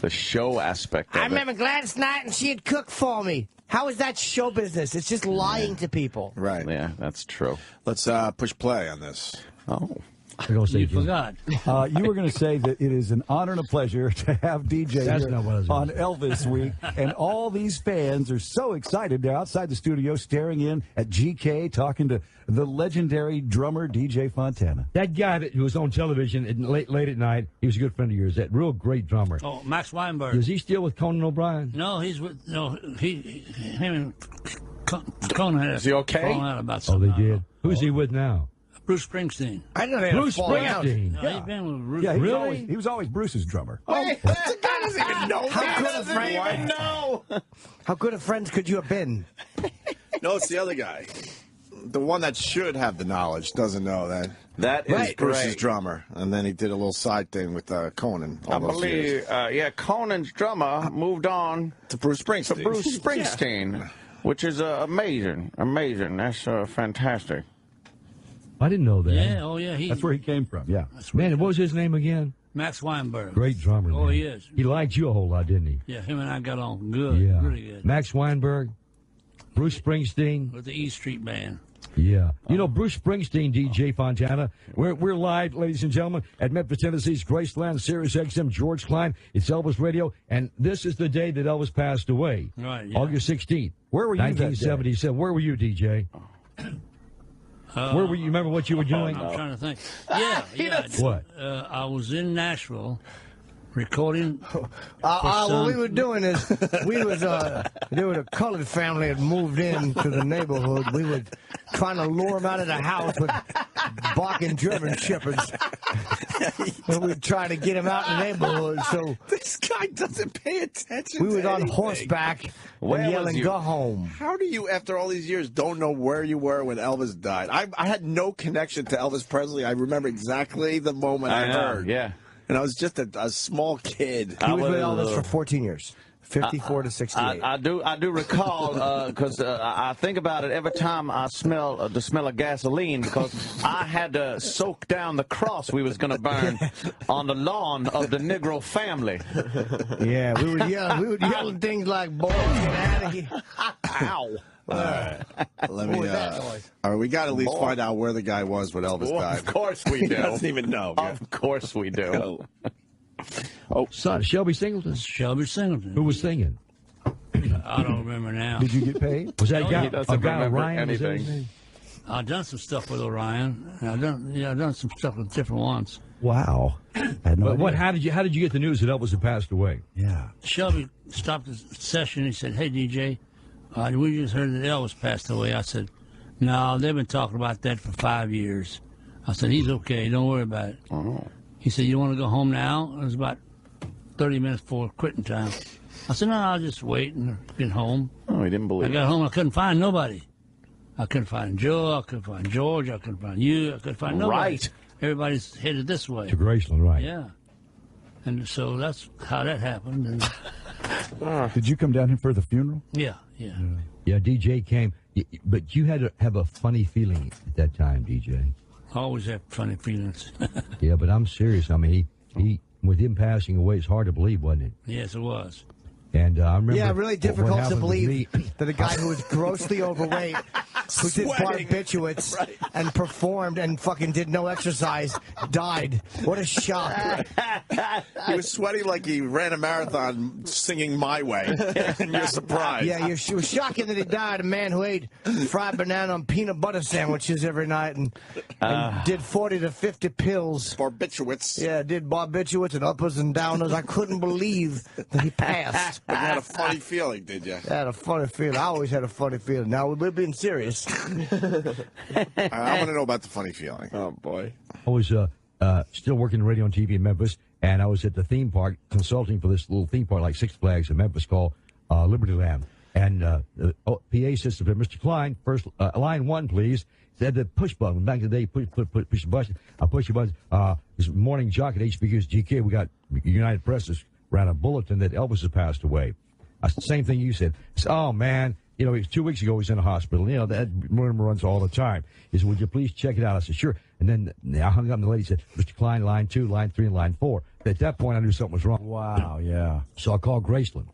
show aspect of I remember Gladys Knight, and she'd cook for me. How is that show business? It's just lying to people. Right. Yeah, that's true. Let's push play on this. Oh. You forgot. You were going to say that it is an honor and a pleasure to have DJ That's here not what I was on gonna Elvis Week. And all these fans are so excited. They're outside the studio staring in at GK talking to the legendary drummer DJ Fontana. That guy who was on television late at night, he was a good friend of yours, that real great drummer. Oh, Max Weinberg. Is he still with Conan O'Brien? No, he's with, him and Conan had Is he okay? fallen out about Oh, something. they did? Who's he with now? Bruce Springsteen. I know they had Bruce a falling out. Springsteen. No, he's been with Bruce. Yeah, Really? he was always Bruce's drummer. Wait, the guy doesn't even know. How good a friend? even know. How good of friends could you have been? No, it's the other guy. The one that should have the knowledge doesn't know that. That is Right. Bruce's great. drummer. And then he did a little side thing with Conan. I believe, Conan's drummer moved on to Bruce Springsteen. To Bruce Springsteen, which is amazing. That's fantastic. I didn't know that. Yeah, oh yeah. That's where he came from, yeah. Man, what was his name again? Max Weinberg. Great drummer. Oh, man. he is. He liked you a whole lot, didn't he? Yeah, him and I got on good, Yeah. really good. Max Weinberg, Bruce Springsteen. With the E Street Band. Yeah. You know, Bruce Springsteen, DJ Fontana. We're live, ladies and gentlemen, at Memphis, Tennessee's Graceland, Sirius XM, George Klein. It's Elvis Radio, and this is the day that Elvis passed away. Right, yeah. August 16th. Where were you that day? 1977. Where were you, DJ? Where were you? Remember what you were doing? I'm trying to think. Yeah. What? I was in Nashville recording. What we were doing is there was a colored family that moved in to the neighborhood. We were trying to lure them out of the house with barking German shepherds. And we were trying to get them out in the neighborhood. So this guy doesn't pay attention. We were to on anything. horseback Where and was yelling, you? "Go home!" How do you, after all these years, don't know where you were when Elvis died? I had no connection to Elvis Presley. I remember exactly the moment I heard. Yeah. And I was just a small kid. He was with Elvis for 14 years. 54 to 68. I do recall because I think about it every time I smell the smell of gasoline because I had to soak down the cross we was going to burn on the lawn of the Negro family. Yeah, we would yell things like, "Boys, get out of here!" Ow. Let me. All right, we got to at least find out where the guy was when Elvis died. Of course we do. He doesn't even know. Of course we do. Oh, son, Shelby Singleton. Shelby Singleton. Who was singing? I don't remember now. Did you get paid? Was that He guy? doesn't A guy remember Ryan? Was that his anything. name? I've done some stuff with Orion. I've done some stuff with different ones. Wow. I had no But idea. how did you get the news that Elvis had passed away? Yeah. Shelby stopped the session. He said, "Hey, DJ, we just heard that Elvis passed away." I said, "No, they've been talking about that for 5 years." I said, "He's okay. Don't worry about it." Oh. He said, "You want to go home now?" It was about 30 minutes before quitting time. I said, "No, I'll just wait and get home." Oh, he didn't believe I got home. I couldn't find nobody. I couldn't find Joe. I couldn't find George. I couldn't find you. I couldn't find nobody. Right. Everybody's headed this way. To Graceland, right? Yeah. And so that's how that happened. And Did you come down here for the funeral? yeah. Yeah, DJ came, but you had to have a funny feeling at that time, DJ. I always have funny feelings. Yeah, but I'm serious. I mean, he with him passing away, it's hard to believe, wasn't it? Yes, it was. And I remember. Yeah, really what difficult to happened with believe me. that a guy who was grossly overweight, who did Sweating. barbiturates and performed and fucking did no exercise, died. What a shock. He was sweating like he ran a marathon singing "My Way," and you're surprised. Yeah, it was shocking that he died. A man who ate fried banana and peanut butter sandwiches every night and did 40 to 50 pills. Barbiturates. Yeah, did barbiturates and uppers and downers. I couldn't believe that he passed. But you had a funny feeling, did you? I had a funny feeling. I always had a funny feeling. Now, we're being serious. I want to know about the funny feeling. Oh, boy. I was still working radio and TV in Memphis, and I was at the theme park consulting for this little theme park like Six Flags in Memphis called Liberty Land. And the PA system said, "Mr. Klein, first line one, please." Said the push button. Back in the day, push the button. I push the button. This morning jock at HBQ's GK, we got United Press ran a bulletin that Elvis has passed away. Same thing you said. I said, "Oh, man. You know, 2 weeks ago he was in a hospital. You know, that rumor runs all the time." He said, "Would you please check it out?" I said, "Sure." And then I hung up, and the lady said, Mr. Klein, line 2, line 3, and line 4. At that point, I knew something was wrong. Wow, yeah. So I called Graceland.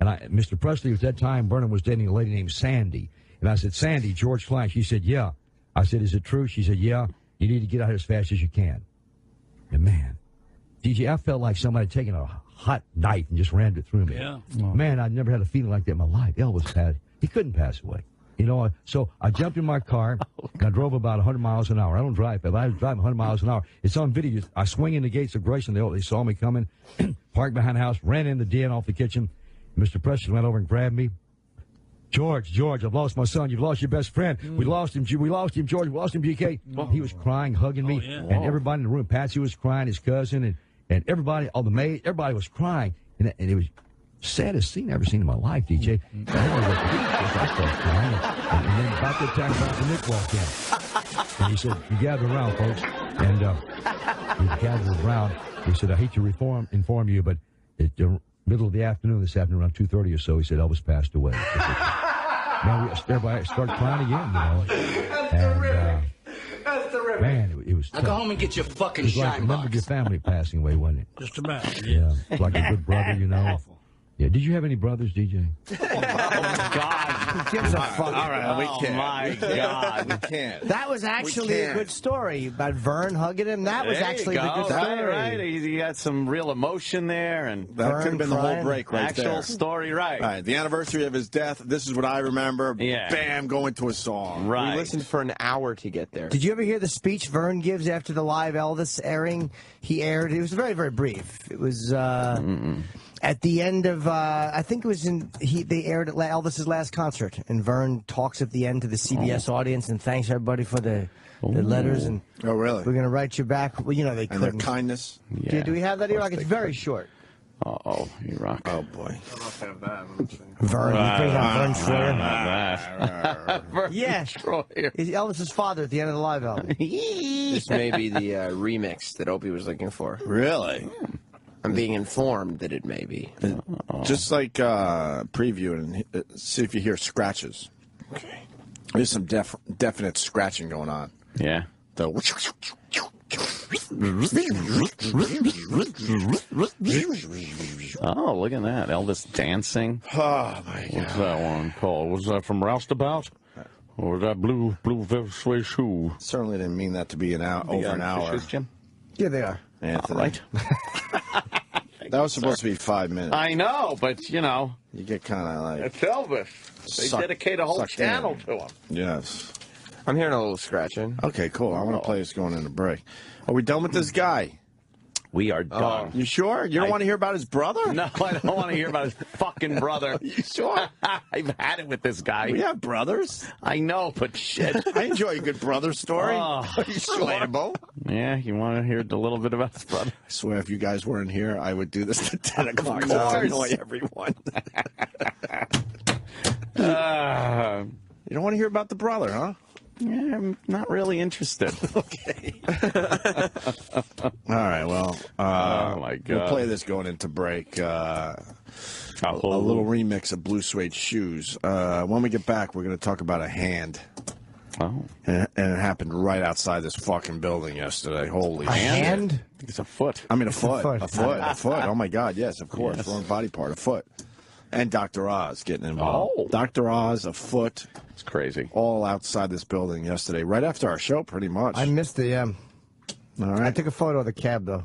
And Mr. Presley, at that time, Burnham was dating a lady named Sandy. And I said, Sandy, George Klein. She said, yeah. I said, is it true? She said, yeah. You need to get out here as fast as you can. And, man, DJ, I felt like somebody had taken a hot knife and just rammed it through me. Yeah. Man, I'd never had a feeling like that in my life. Elvis he couldn't pass away. You know, so I jumped in my car, and I drove about 100 miles an hour. I don't drive, but I was driving 100 miles an hour. It's on video. I swing in the gates of Graceland. They saw me coming, parked behind the house, ran in the den off the kitchen. Mr. Preston went over and grabbed me. George, I've lost my son. You've lost your best friend. We lost him, George. We lost him, GK. He was crying, hugging me. And everybody in the room, Patsy was crying, his cousin, and everybody, all the maids, everybody was crying. And it was saddest scene I've ever seen in my life, DJ. And then about that time, Dr. Nick walked in. And he said, you gather around, folks. And we gathered around. He said, I hate to inform you, but at the middle of the afternoon, this afternoon, around 2:30 or so, he said, Elvis passed away. Man, everybody started crying again, you know. That's terrific. Man, it was tough. Now go home and get your fucking It was like a shine member of your box. family passing away, wasn't it? Just about. Yeah. Like a good brother, you know. Yeah. Did you have any brothers, DJ? God. Gives a fuck. All right, we can't. Oh, my God. We can't. That was actually a good story about Vern hugging him. That was actually the good story. Right. You got some real emotion there. And That could have been the whole break right actual there. story, right. All right, the anniversary of his death. This is what I remember. Yeah. Bam, go into a song. Right. We listened for an hour to get there. Did you ever hear the speech Vern gives after the live Elvis airing? It was very, very brief. It was at the end of, I think it was they aired at Elvis's last concert, and Vern talks at the end to the CBS audience and thanks everybody for the letters. And oh, really? We're going to write you back. Well, you know, they And their couldn't. kindness. Yeah. Do we have that here? Like, it's very short. Uh-oh, you rock. Oh, boy. Vern, he brings out Vern Troyer. Vern Yeah. Troyer. He's Elvis's father at the end of the live album. This may be the remix that Opie was looking for. Really? I'm being informed that it may be. Just like preview and see if you hear scratches. Okay. There's some definite scratching going on. Yeah. The Oh, look at that. Elvis dancing. Oh, my God. What's that one called? Was that from Roustabout? Or was that Blue Suede Shoe? Certainly didn't mean that to be over an hour. Fishes, Jim? Yeah, they are. Anthony. All right. That was supposed to be 5 minutes. I know, but, you know. You get kind of like... It's Elvis. They dedicate a whole channel to him. Yes. I'm hearing a little scratching. Okay, cool. I want to play this going into break. Are we done with this guy? We are done. You sure? You don't want to hear about his brother? No, I don't want to hear about his fucking brother. You sure? I've had it with this guy. We have brothers. I know, but shit. I enjoy a good brother story. Oh, Are you sure? Yeah, you want to hear a little bit about his brother? I swear, if you guys weren't here, I would do this at 10 o'clock to annoy everyone. You don't want to hear about the brother, huh? Yeah, I'm not really interested. Okay. All right, well, oh my God. We'll play this going into break. A little remix of Blue Suede Shoes. When we get back, we're going to talk about a hand. Oh. And it happened right outside this fucking building yesterday. Holy shit. A hand? It's a foot. I mean, a foot. A foot. Oh, my God. Yes, of course. Yes. Wrong body part. A foot. And Dr. Oz getting involved. Oh. Dr. Oz, a foot. It's crazy. All outside this building yesterday, right after our show, pretty much. I missed the, All right. I took a photo of the cab, though.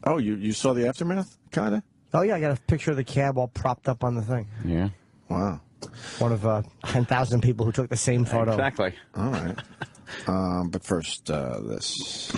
Oh, you saw the aftermath, kind of? Oh, yeah, I got a picture of the cab all propped up on the thing. Yeah. Wow. One of 10,000 people who took the same photo. Exactly. All right. But first, this.